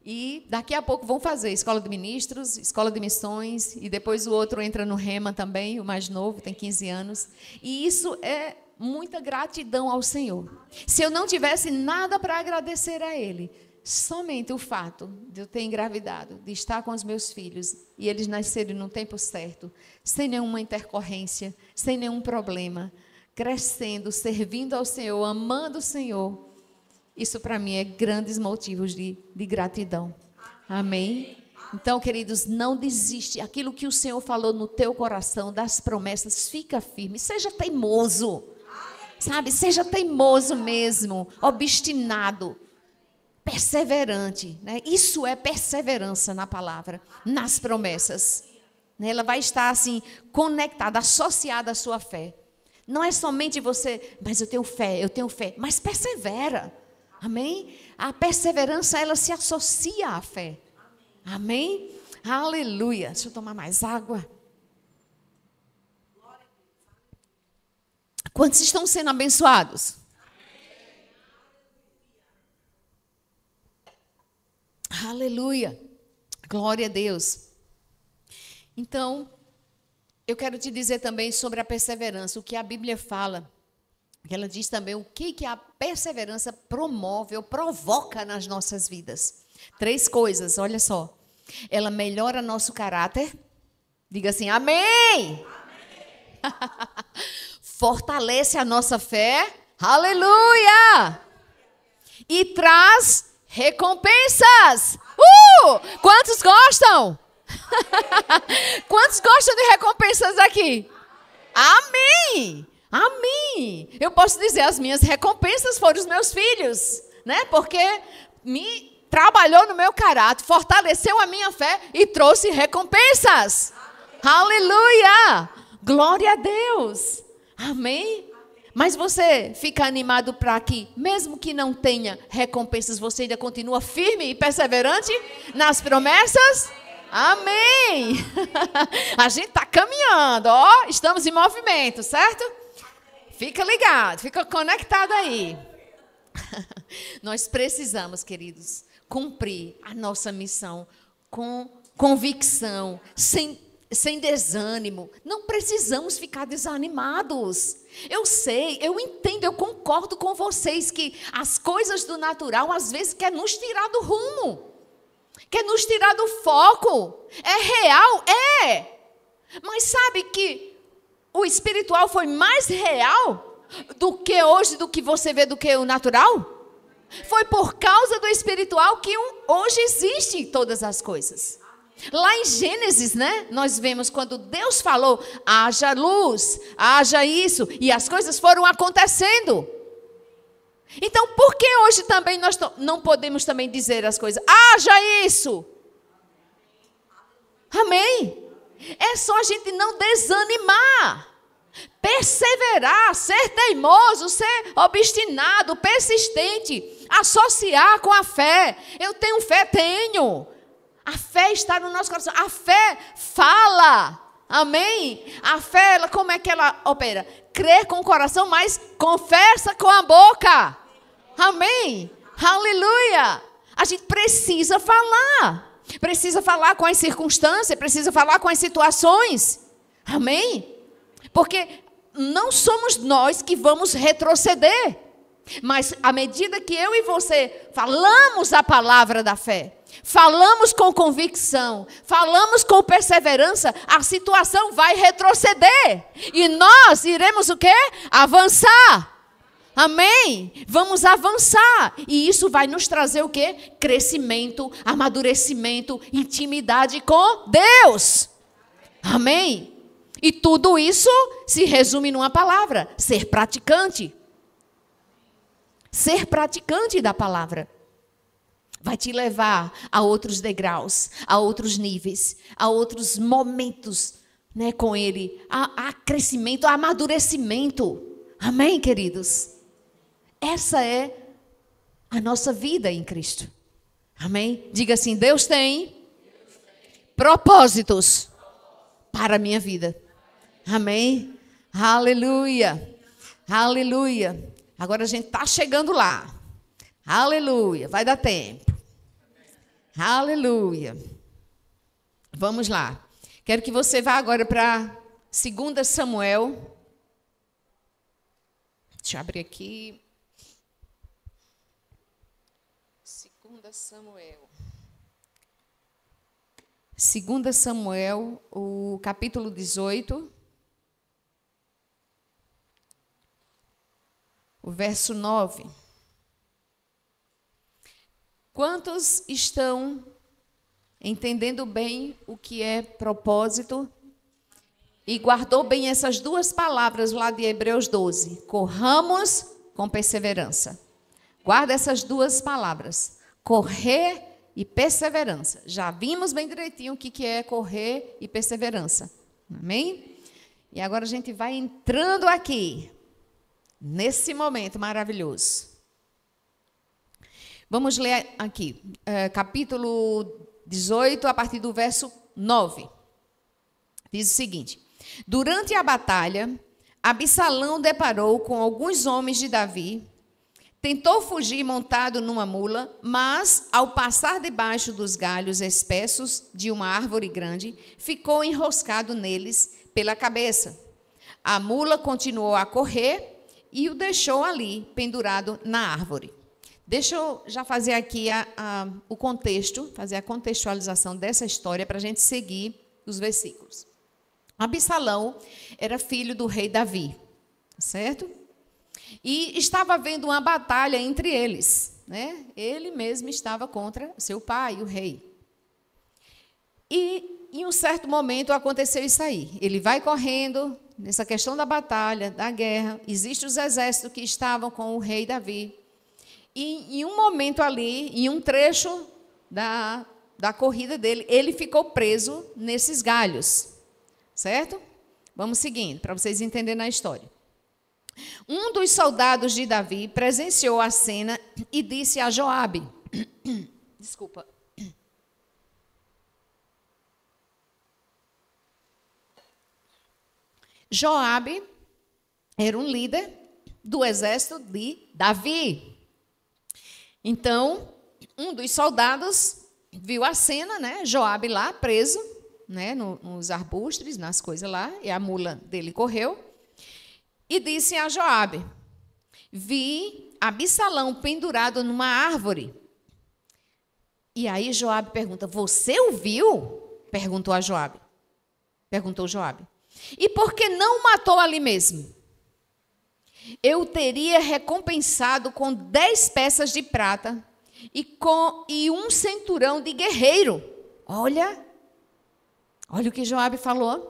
E daqui a pouco vão fazer escola de ministros, escola de missões, e depois o outro entra no rema também, o mais novo, tem 15 anos. E isso é muita gratidão ao Senhor. Se eu não tivesse nada para agradecer a Ele, somente o fato de eu ter engravidado, de estar com os meus filhos, e eles nascerem no tempo certo, sem nenhuma intercorrência, sem nenhum problema, crescendo, servindo ao Senhor, amando o Senhor, isso para mim é grandes motivos de gratidão. Amém? Então, queridos, não desiste. Aquilo que o Senhor falou no teu coração, das promessas, fica firme. Seja teimoso. Sabe? Seja teimoso mesmo. Obstinado. Perseverante. Né? Isso é perseverança na palavra. Nas promessas. Ela vai estar assim, conectada, associada à sua fé. Não é somente você, mas eu tenho fé. Mas persevera. Amém? A perseverança, ela se associa à fé. Amém? Aleluia. Deixa eu tomar mais água. Quantos estão sendo abençoados? Aleluia. Glória a Deus. Então, eu quero te dizer também sobre a perseverança, o que a Bíblia fala. Ela diz também o que a perseverança promove ou provoca nas nossas vidas. 3 coisas, olha só. Ela melhora nosso caráter. Diga assim, amém! Amém. Fortalece a nossa fé. Aleluia! E traz recompensas. Quantos gostam? Quantos gostam de recompensas aqui? Amém! Amém! Eu posso dizer, as minhas recompensas foram os meus filhos, né? Porque me trabalhou no meu caráter, fortaleceu a minha fé e trouxe recompensas. Aleluia! Glória a Deus! Amém? Mas você fica animado para que, mesmo que não tenha recompensas, você ainda continua firme e perseverante nas promessas? Amém! A gente está caminhando, ó, estamos em movimento, certo? Fica ligado, fica conectado aí. Nós precisamos, queridos, cumprir a nossa missão com convicção, sem desânimo. Não precisamos ficar desanimados. Eu sei, eu entendo, eu concordo com vocês que as coisas do natural às vezes quer nos tirar do rumo, quer nos tirar do foco. É real? É. Mas sabe que o espiritual foi mais real do que hoje, do que você vê, do que o natural? Foi por causa do espiritual que hoje existem todas as coisas. Lá em Gênesis, né, nós vemos quando Deus falou, haja luz, haja isso, e as coisas foram acontecendo. Então, por que hoje também nós não podemos também dizer as coisas, haja isso? Amém? É só a gente não desanimar, perseverar, ser teimoso, ser obstinado, persistente, associar com a fé. Eu tenho fé, tenho. A fé está no nosso coração. A fé fala. Amém? A fé, como é que ela opera? Crer com o coração, mas confessa com a boca. Amém? Aleluia! A gente precisa falar. Precisa falar com as circunstâncias, precisa falar com as situações. Amém? Porque não somos nós que vamos retroceder. Mas à medida que eu e você falamos a palavra da fé, falamos com convicção, falamos com perseverança, a situação vai retroceder. E nós iremos o quê? Avançar. Amém? Vamos avançar. E isso vai nos trazer o quê? Crescimento, amadurecimento, intimidade com Deus. Amém? E tudo isso se resume numa palavra: ser praticante. Ser praticante da palavra vai te levar a outros degraus, a outros níveis, a outros momentos, né, com Ele, a crescimento, a amadurecimento. Amém, queridos? Essa é a nossa vida em Cristo. Amém? Diga assim: Deus tem propósitos para a minha vida. Amém? Aleluia. Aleluia. Agora a gente está chegando lá. Aleluia. Vai dar tempo. Aleluia. Vamos lá. Quero que você vá agora para 2 Samuel. Deixa eu abrir aqui. 2 Samuel. 2 Samuel, o capítulo 18. O verso 9. Quantos estão entendendo bem o que é propósito? E guardou bem essas duas palavras lá de Hebreus 12. Corramos com perseverança. Guarda essas duas palavras. Correr e perseverança. Já vimos bem direitinho o que é correr e perseverança. Amém? E agora a gente vai entrando aqui, nesse momento maravilhoso. Vamos ler aqui, capítulo 18, a partir do verso 9. Diz o seguinte: durante a batalha, Absalão deparou com alguns homens de Davi, tentou fugir montado numa mula, mas, ao passar debaixo dos galhos espessos de uma árvore grande, ficou enroscado neles pela cabeça. A mula continuou a correr e o deixou ali, pendurado na árvore. Deixa eu já fazer aqui o contexto, fazer a contextualização dessa história para a gente seguir os versículos. Absalão era filho do rei Davi, certo? E estava havendo uma batalha entre eles, né? Ele mesmo estava contra seu pai, o rei. E em um certo momento aconteceu isso aí. Ele vai correndo nessa questão da batalha, da guerra. Existem os exércitos que estavam com o rei Davi. E em um momento ali, em um trecho da corrida dele, ele ficou preso nesses galhos. Certo? Vamos seguindo, para vocês entenderem a história. Um dos soldados de Davi presenciou a cena e disse a Joabe, desculpa. Joabe era um líder do exército de Davi. Então, um dos soldados viu a cena, né? Joabe lá preso, né? Nos arbustos, nas coisas lá, e a mula dele correu. E disse a Joabe: vi Absalão pendurado numa árvore. E aí Joabe pergunta: você o viu? Perguntou Joabe. E por que não o matou ali mesmo? Eu teria recompensado com 10 peças de prata e um cinturão de guerreiro. Olha o que Joabe falou.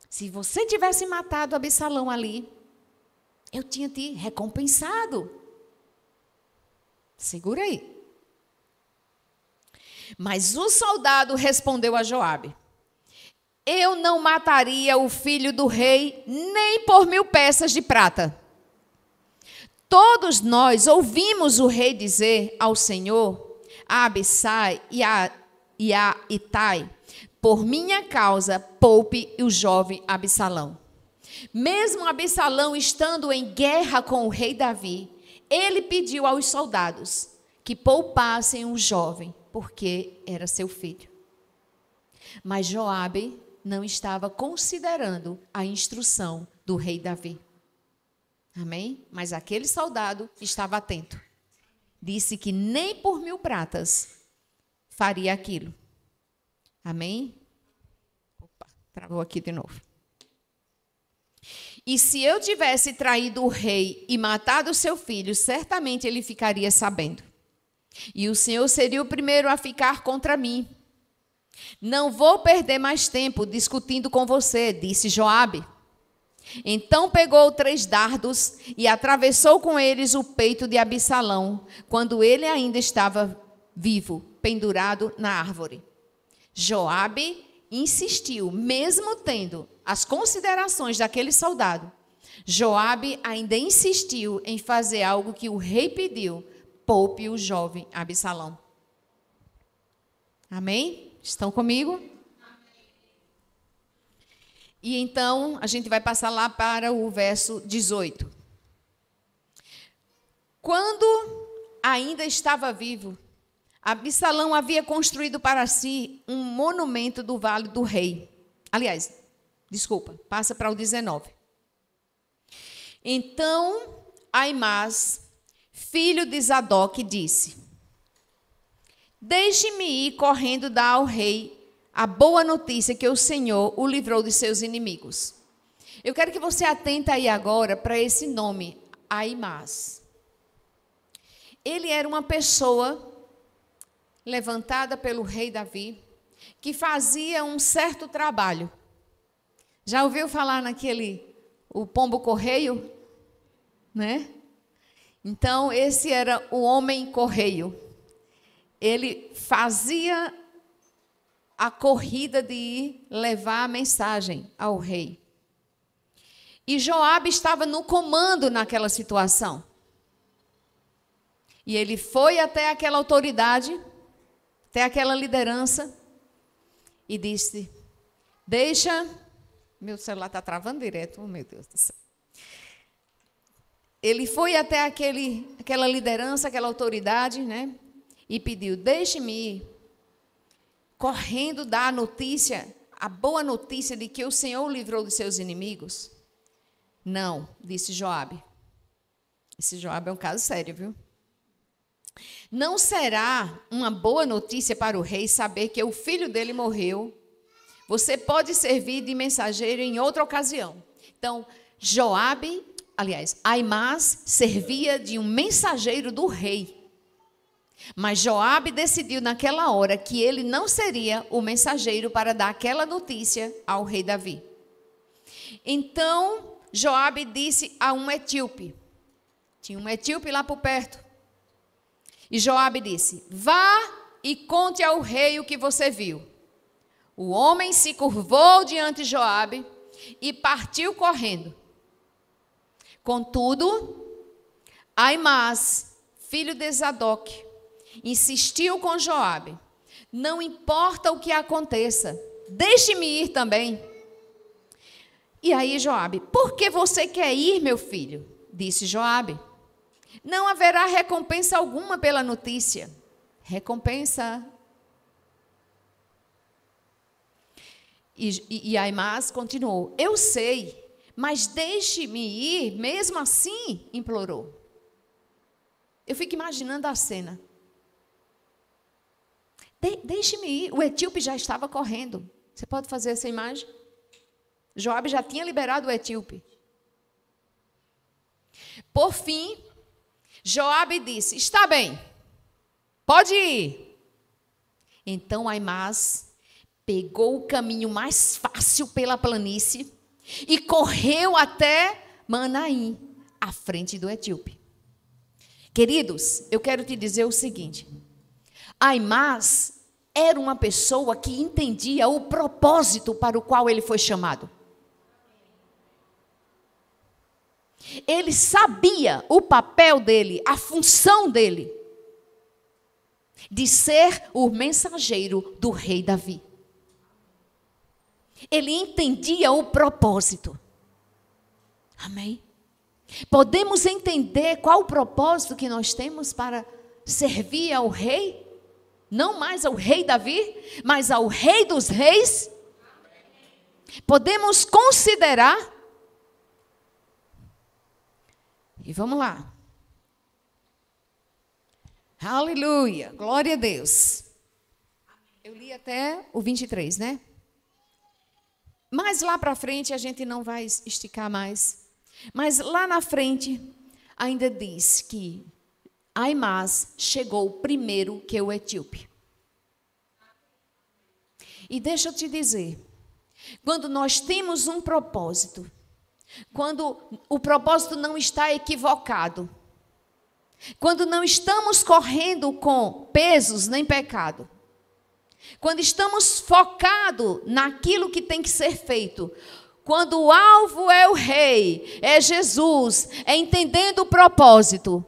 Se você tivesse matado Absalão ali, eu tinha te recompensado. Segura aí. Mas o soldado respondeu a Joabe: eu não mataria o filho do rei nem por 1000 peças de prata. Todos nós ouvimos o rei dizer ao Senhor, a Abissai e a Itai: por minha causa, poupe o jovem Absalão. Mesmo Absalão estando em guerra com o rei Davi, ele pediu aos soldados que poupassem o jovem, porque era seu filho. Mas Joabe não estava considerando a instrução do rei Davi. Amém? Mas aquele soldado estava atento. Disse que nem por 1000 pratas faria aquilo. Amém? Opa, travou aqui de novo. E se eu tivesse traído o rei e matado seu filho, certamente ele ficaria sabendo. E o Senhor seria o primeiro a ficar contra mim. Não vou perder mais tempo discutindo com você, disse Joabe. Então pegou 3 dardos e atravessou com eles o peito de Absalão, quando ele ainda estava vivo, pendurado na árvore. Joabe insistiu, mesmo tendo as considerações daquele soldado. Joabe ainda insistiu em fazer algo que o rei pediu: poupe o jovem Absalão. Amém? Estão comigo? Amém. E então, a gente vai passar lá para o verso 18. Quando ainda estava vivo, Absalão havia construído para si um monumento do Vale do Rei. Aliás, desculpa, passa para o 19. Então, Aimás, filho de Zadok, disse: deixe-me ir correndo dar ao rei a boa notícia que o Senhor o livrou de seus inimigos. Eu quero que você atente aí agora para esse nome, Aimás. Ele era uma pessoa levantada pelo rei Davi, que fazia um certo trabalho. Já ouviu falar o pombo correio? Né? Então, esse era o homem correio. Ele fazia a corrida de ir levar a mensagem ao rei. E Joabe estava no comando naquela situação. E ele foi até aquela autoridade, até aquela liderança, e disse: deixa... Meu celular está travando direto, oh, meu Deus do céu. Ele foi até aquela liderança, aquela autoridade, né? E pediu: deixe-me ir correndo dar a notícia, a boa notícia de que o Senhor o livrou dos seus inimigos. Não, disse Joabe. Esse Joabe é um caso sério, viu? Não será uma boa notícia para o rei saber que o filho dele morreu. Você pode servir de mensageiro em outra ocasião. Então, Aimás servia de um mensageiro do rei. Mas Joabe decidiu naquela hora que ele não seria o mensageiro para dar aquela notícia ao rei Davi. Então, Joabe disse a um etíope. Tinha um etíope lá por perto. E Joabe disse: vá e conte ao rei o que você viu. O homem se curvou diante de Joabe e partiu correndo. Contudo, Aimás, filho de Zadok, insistiu com Joabe: não importa o que aconteça, deixe-me ir também. E aí Joabe: por que você quer ir, meu filho? Disse Joabe: não haverá recompensa alguma pela notícia. Recompensa E Aimás continuou: eu sei, mas deixe-me ir, mesmo assim, implorou. Eu fico imaginando a cena. Deixe-me ir. O etíope já estava correndo. Você pode fazer essa imagem? Joabe já tinha liberado o etíope. Por fim, Joabe disse: está bem, pode ir. Então Aimás pegou o caminho mais fácil pela planície e correu até Manaim, à frente do etíope. Queridos, eu quero te dizer o seguinte: Aimás era uma pessoa que entendia o propósito para o qual ele foi chamado. Ele sabia o papel dele, a função dele, de ser o mensageiro do rei Davi. Ele entendia o propósito. Amém? Podemos entender qual o propósito que nós temos para servir ao rei? Não mais ao rei Davi, mas ao rei dos reis? Podemos considerar? E vamos lá. Aleluia, glória a Deus. Eu li até o 23, né? Mas lá para frente a gente não vai esticar mais. Mas lá na frente ainda diz que Aimás chegou primeiro que o etíope. E deixa eu te dizer, quando nós temos um propósito, quando o propósito não está equivocado, quando não estamos correndo com pesos nem pecado, quando estamos focados naquilo que tem que ser feito, quando o alvo é o rei, é Jesus, é entendendo o propósito,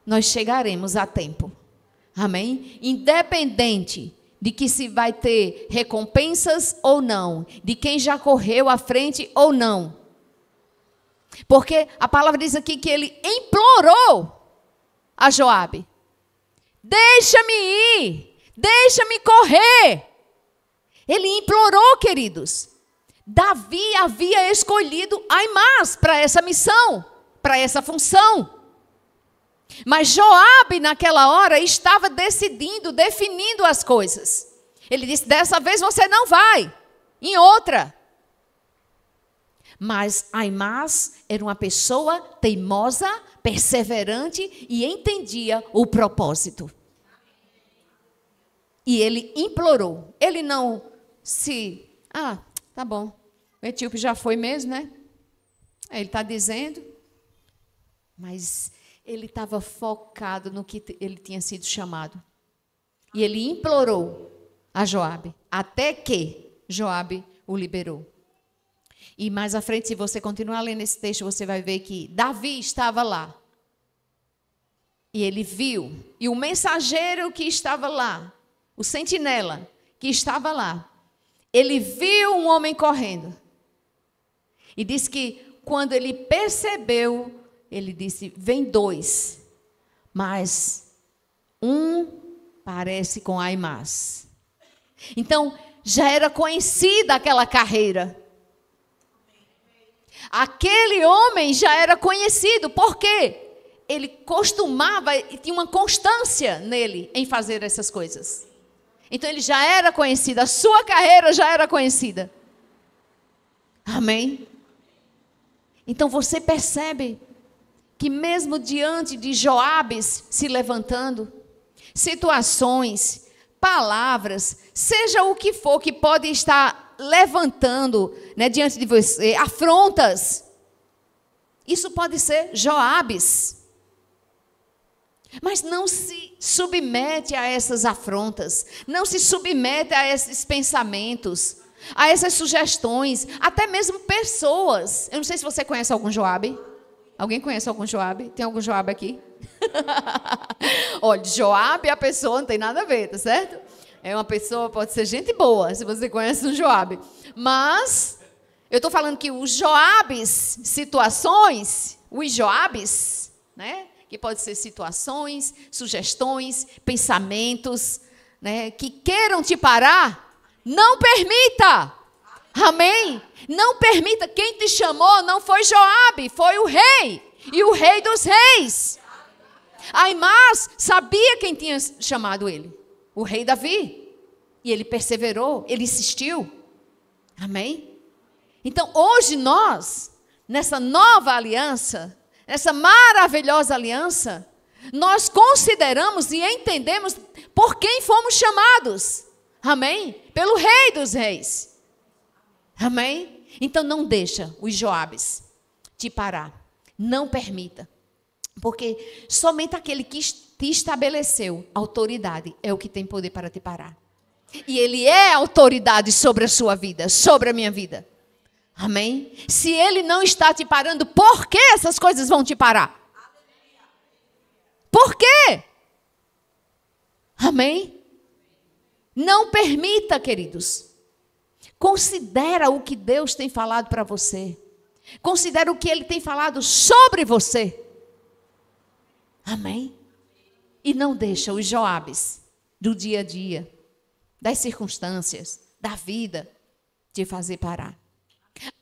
nós chegaremos a tempo. Amém? Independente de que se vai ter recompensas ou não, de quem já correu à frente ou não. Porque a palavra diz aqui que ele implorou a Joabe: deixa-me ir, deixa-me correr. Ele implorou, queridos. Davi havia escolhido Aimás para essa missão, para essa função. Mas Joabe, naquela hora, estava definindo as coisas. Ele disse: dessa vez você não vai, em outra. Mas Aimás era uma pessoa teimosa, perseverante e entendia o propósito. E ele implorou. Ele não tá bom, o etíope já foi mesmo, né? Ele está dizendo, mas ele estava focado no que ele tinha sido chamado. E ele implorou a Joabe, até que Joabe o liberou. E mais à frente, se você continuar lendo esse texto, você vai ver que Davi estava lá. E ele viu, e o mensageiro que estava lá, o sentinela que estava lá, ele viu um homem correndo. E diz que quando ele percebeu, ele disse: vem dois, mas um parece com Aimás. Então, já era conhecida aquela carreira. Aquele homem já era conhecido, porque ele costumava e tinha uma constância nele em fazer essas coisas. Então ele já era conhecido, a sua carreira já era conhecida. Amém? Então você percebe que mesmo diante de Joabes se levantando, situações, palavras, seja o que for que pode estar levantando, né, diante de você, afrontas, isso pode ser Joabes. Mas não se submete a essas afrontas, não se submete a esses pensamentos, a essas sugestões, até mesmo pessoas. Eu não sei se você conhece algum Joabe. Alguém conhece algum Joabe? Tem algum Joabe aqui? Olha, Joabe, a pessoa não tem nada a ver, tá certo? É uma pessoa, pode ser gente boa, se você conhece um Joabe. Mas eu estou falando que os Joabes, situações, os Joabes, né? Que pode ser situações, sugestões, pensamentos, né, que queiram te parar, Não permita. Amém? Não permita. Quem te chamou não foi Joabe, foi o rei. E o rei dos reis. Aimás sabia quem tinha chamado ele. O rei Davi. E ele perseverou, ele insistiu. Amém? Então hoje nós, nessa nova aliança, essa maravilhosa aliança, nós consideramos e entendemos por quem fomos chamados. Amém? Pelo rei dos reis. Amém? Então não deixa os Joabes te parar. Não permita. Porque somente aquele que te estabeleceu autoridade é o que tem poder para te parar. E ele é autoridade sobre a sua vida, sobre a minha vida. Amém? Se ele não está te parando, por que essas coisas vão te parar? Por quê? Amém? Não permita, queridos. Considera o que Deus tem falado para você. Considera o que Ele tem falado sobre você. Amém? E não deixa os Joabes do dia a dia, das circunstâncias, da vida, te fazer parar.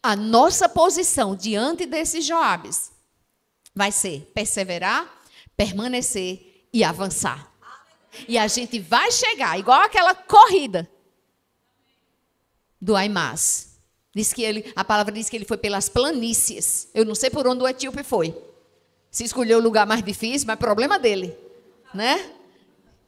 A nossa posição diante desses Joabes vai ser perseverar, permanecer e avançar. E a gente vai chegar, igual aquela corrida do Aimás. A palavra diz que ele foi pelas planícies. Eu não sei por onde o etíope foi. Se escolheu o lugar mais difícil, mas problema dele, né?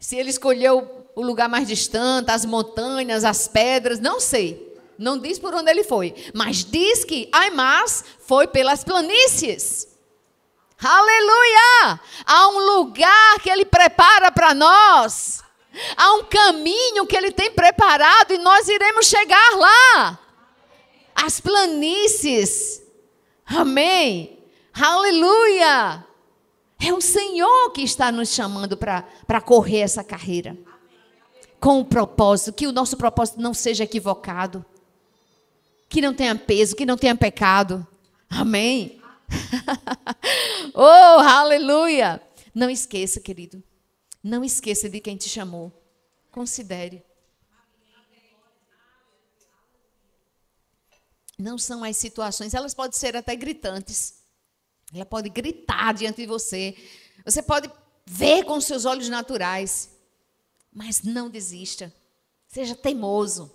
Se ele escolheu o lugar mais distante, as montanhas, as pedras, não sei. Não diz por onde ele foi. Mas diz que Aimás foi pelas planícies. Aleluia! Há um lugar que Ele prepara para nós. Há um caminho que Ele tem preparado e nós iremos chegar lá. As planícies. Amém. Aleluia! É o Senhor que está nos chamando para correr essa carreira. Com o propósito, que o nosso propósito não seja equivocado. Que não tenha peso, que não tenha pecado. Amém. Oh, aleluia. Não esqueça, querido. Não esqueça de quem te chamou. Considere. Não são as situações, elas podem ser até gritantes. Ela pode gritar diante de você. Você pode ver com seus olhos naturais. Mas não desista. Seja teimoso.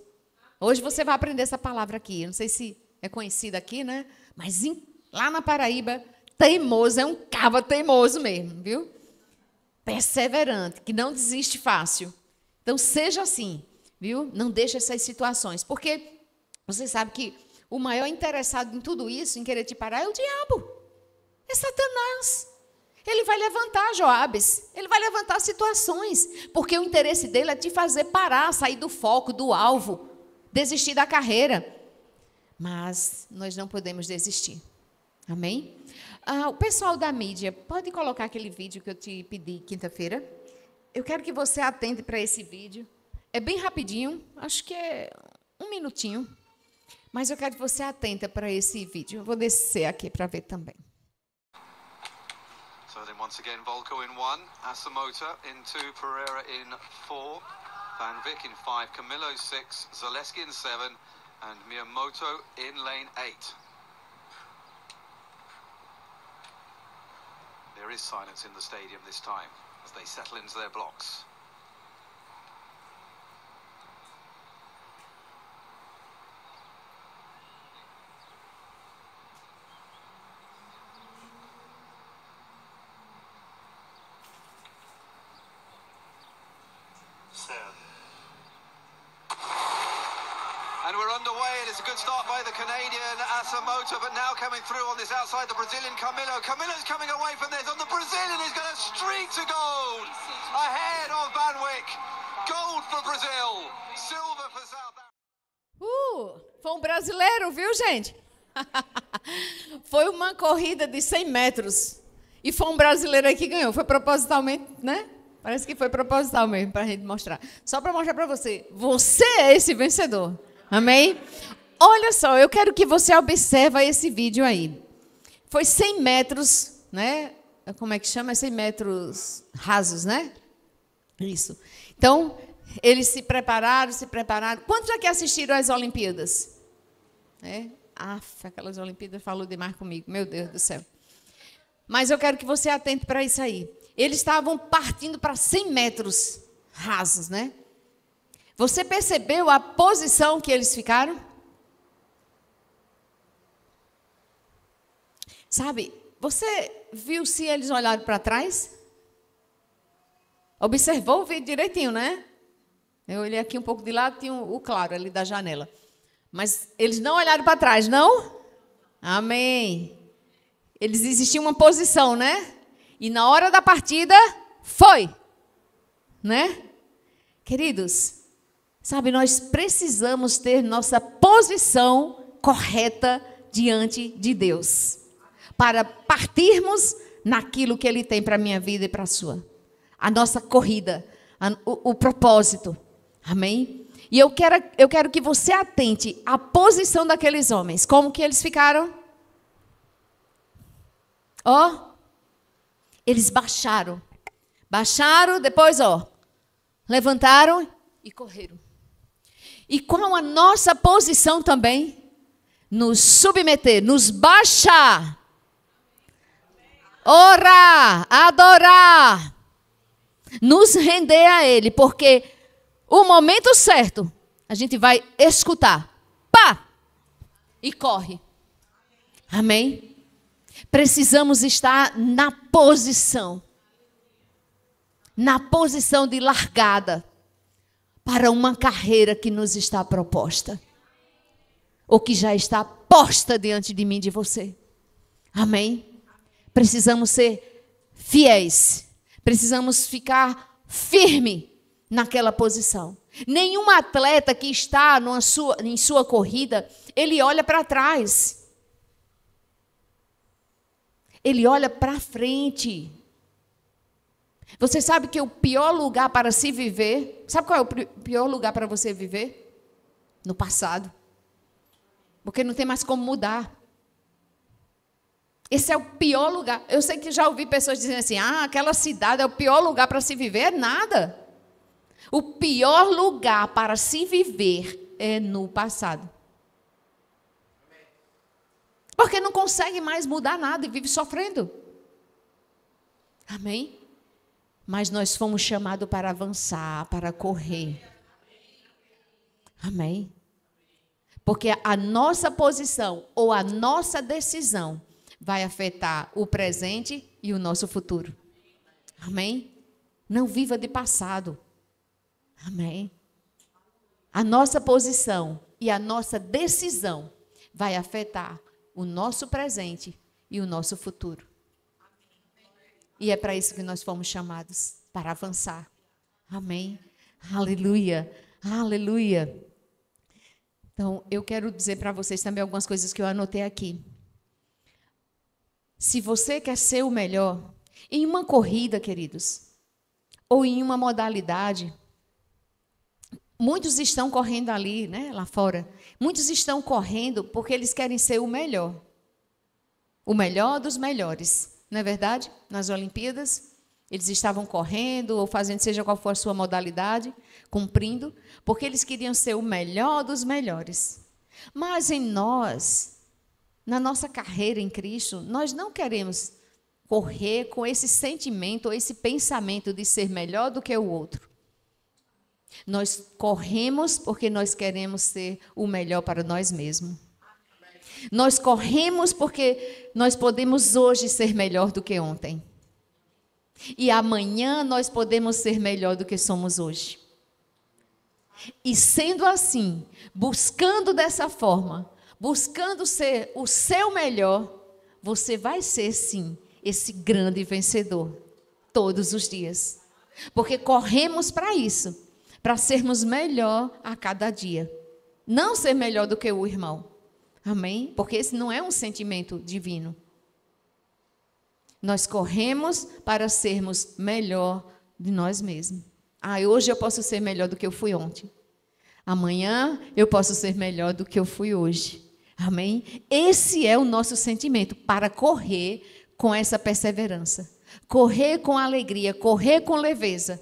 Hoje você vai aprender essa palavra aqui. Eu não sei se é conhecida aqui, né? Mas lá na Paraíba, teimoso é um caba teimoso mesmo, viu? Perseverante, que não desiste fácil. Então, seja assim, viu? Não deixe essas situações. Porque você sabe que o maior interessado em tudo isso, em querer te parar, é o diabo. É Satanás. Ele vai levantar Joabes. Ele vai levantar situações. Porque o interesse dele é te fazer parar, sair do foco, do alvo, desistir da carreira. Mas nós não podemos desistir. Amém? O pessoal da mídia, pode colocar aquele vídeo que eu te pedi quinta-feira? Eu quero que você atente para esse vídeo. É bem rapidinho, acho que é 1 minutinho. Mas eu quero que você atenta para esse vídeo. Eu vou descer aqui para ver também.
So then once again, Volko in 1, Asamoah in 2, Pereira in 4, Van Vick in 5, Camilo 6, Zaleski in 7, and Miyamoto in lane 8. There is silence in the stadium this time as they settle into their blocks. And we're underway, and it's a good start by the Canadian Asamoah, but now coming through on this outside, the Brazilian Camilo. Camilo's coming away from this, and the Brazilian is going to streak to gold ahead of Van Vick. Gold for Brazil, silver for South Africa.
Foi um brasileiro, viu, gente? Foi uma corrida de 100 metros. E foi um brasileiro aí que ganhou. Foi propositalmente, né? Parece que foi proposital mesmo, para a gente mostrar. Só para mostrar para você. Você é esse vencedor. Amém? Olha só, eu quero que você observe esse vídeo aí. Foi 100 metros, né? Como é que chama? 100 metros rasos, né? Isso. Então, Eles se prepararam. Quantos aqui assistiram às Olimpíadas? Aquelas Olimpíadas falou demais comigo, meu Deus do céu. Mas eu quero que você atente para isso aí. Eles estavam partindo para 100 metros rasos, né? Você percebeu a posição que eles ficaram? Sabe, você viu se eles olharam para trás? Observou o vídeo direitinho, né? Eu olhei aqui um pouco de lado, tinha o claro ali da janela. Mas eles não olharam para trás, não? Amém. Eles existiam uma posição, né? E na hora da partida, foi. Né? Queridos, sabe, nós precisamos ter nossa posição correta diante de Deus. Para partirmos naquilo que Ele tem para a minha vida e para a sua. A nossa corrida, o propósito. Amém? E eu quero que você atente à posição daqueles homens. Como que eles ficaram? Eles baixaram. Baixaram, depois, levantaram e correram. E qual a nossa posição também? Nos submeter, nos baixar. Orar, adorar. Nos render a Ele, porque o momento certo, a gente vai escutar. Pá! E corre. Amém? Precisamos estar na posição de largada para uma carreira que nos está proposta. Ou que já está posta diante de mim e de você. Amém? Precisamos ser fiéis. Precisamos ficar firme naquela posição. Nenhum atleta que está em sua corrida, ele olha para trás. Ele olha para frente. Você sabe que o pior lugar para se viver, sabe qual é o pior lugar para você viver? No passado. Porque não tem mais como mudar. Esse é o pior lugar. Eu sei que já ouvi pessoas dizendo assim, aquela cidade é o pior lugar para se viver. É nada. O pior lugar para se viver é no passado. Porque não consegue mais mudar nada e vive sofrendo. Amém? Mas nós fomos chamados para avançar, para correr. Amém? Porque a nossa posição ou a nossa decisão vai afetar o presente e o nosso futuro. Amém? Não viva de passado. Amém? A nossa posição e a nossa decisão vai afetar o nosso presente e o nosso futuro. E é para isso que nós fomos chamados, para avançar. Amém? Aleluia, aleluia. Então, eu quero dizer para vocês também algumas coisas que eu anotei aqui. Se você quer ser o melhor, em uma corrida, queridos, ou em uma modalidade, muitos estão correndo ali, né, lá fora. Muitos estão correndo porque eles querem ser o melhor. O melhor dos melhores. Não é verdade? Nas Olimpíadas, eles estavam correndo ou fazendo seja qual for a sua modalidade, cumprindo, porque eles queriam ser o melhor dos melhores. Mas em nós, na nossa carreira em Cristo, nós não queremos correr com esse sentimento ou esse pensamento de ser melhor do que o outro. Nós corremos porque nós queremos ser o melhor para nós mesmos. Nós corremos porque nós podemos hoje ser melhor do que ontem. E amanhã nós podemos ser melhor do que somos hoje. E sendo assim, buscando dessa forma, buscando ser o seu melhor, você vai ser sim esse grande vencedor todos os dias. Porque corremos para isso, para sermos melhor a cada dia. Não ser melhor do que o irmão. Amém? Porque esse não é um sentimento divino. Nós corremos para sermos melhor de nós mesmos. Hoje eu posso ser melhor do que eu fui ontem. Amanhã eu posso ser melhor do que eu fui hoje. Amém? Esse é o nosso sentimento para correr com essa perseverança. Correr com alegria, correr com leveza.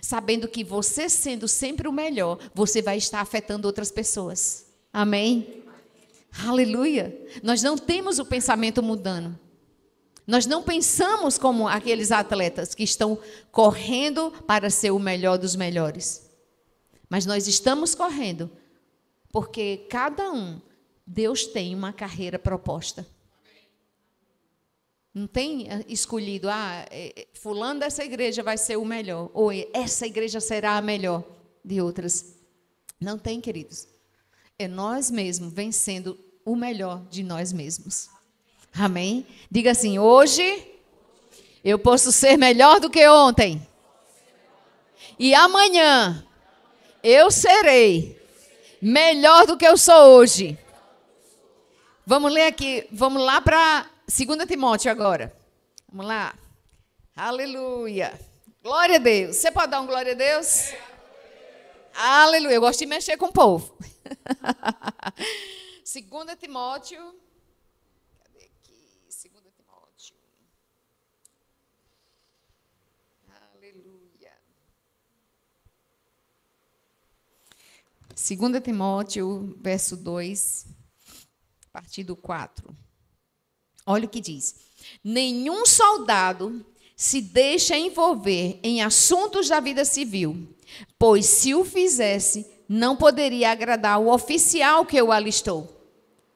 sabendo que você sendo sempre o melhor, você vai estar afetando outras pessoas. Amém? Aleluia! Nós não temos o pensamento mudando. Nós não pensamos como aqueles atletas que estão correndo para ser o melhor dos melhores. Mas nós estamos correndo porque cada um, Deus tem uma carreira proposta. Não tem escolhido, fulano dessa igreja vai ser o melhor, ou essa igreja será a melhor de outras. Não tem, queridos. É nós mesmos vencendo o melhor de nós mesmos. Amém? Diga assim, hoje eu posso ser melhor do que ontem. E amanhã eu serei melhor do que eu sou hoje. Vamos ler aqui, vamos lá para 2 Timóteo agora. Vamos lá. Aleluia. Glória a Deus. Você pode dar um glória a Deus? Aleluia. Eu gosto de mexer com o povo. 2 Timóteo. Cadê aqui? 2 Timóteo. Aleluia. 2 Timóteo, verso 2, a partir do 4. Olha o que diz. Nenhum soldado se deixa envolver em assuntos da vida civil, pois se o fizesse, não poderia agradar o oficial que o alistou.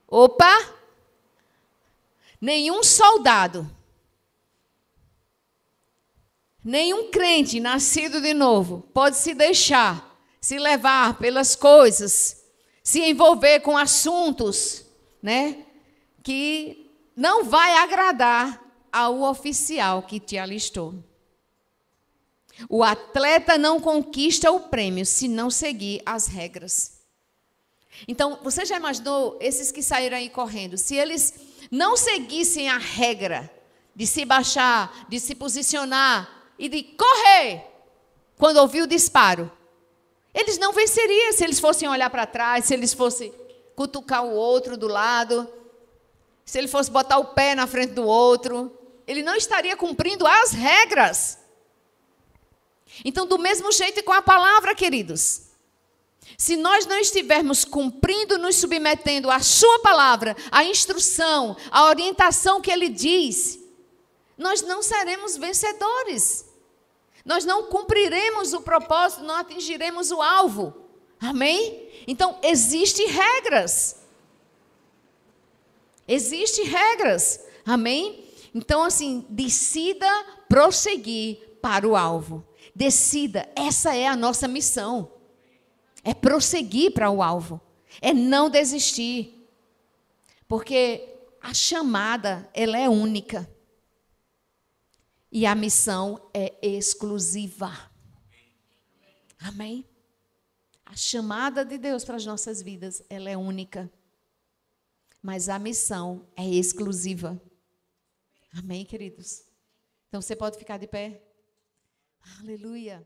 Opa! Nenhum soldado, nenhum crente nascido de novo pode se deixar, se levar pelas coisas, se envolver com assuntos, né, que não vai agradar ao oficial que te alistou. O atleta não conquista o prêmio se não seguir as regras. Então, você já imaginou esses que saíram aí correndo? Se eles não seguissem a regra de se baixar, de se posicionar e de correr quando ouvir o disparo, eles não venceriam se eles fossem olhar para trás, se eles fossem cutucar o outro do lado, se ele fosse botar o pé na frente do outro, ele não estaria cumprindo as regras. Então, do mesmo jeito com a palavra, queridos, se nós não estivermos cumprindo, nos submetendo à sua palavra, à instrução, à orientação que ele diz, nós não seremos vencedores. Nós não cumpriremos o propósito, não atingiremos o alvo. Amém? Então, existem regras. Existem regras. Amém? Então, assim, decida prosseguir para o alvo. Decida, essa é a nossa missão. É prosseguir para o alvo. É não desistir. Porque a chamada, ela é única. E a missão é exclusiva. Amém? A chamada de Deus para as nossas vidas, ela é única. Mas a missão é exclusiva. Amém, queridos? Então, você pode ficar de pé? Aleluia.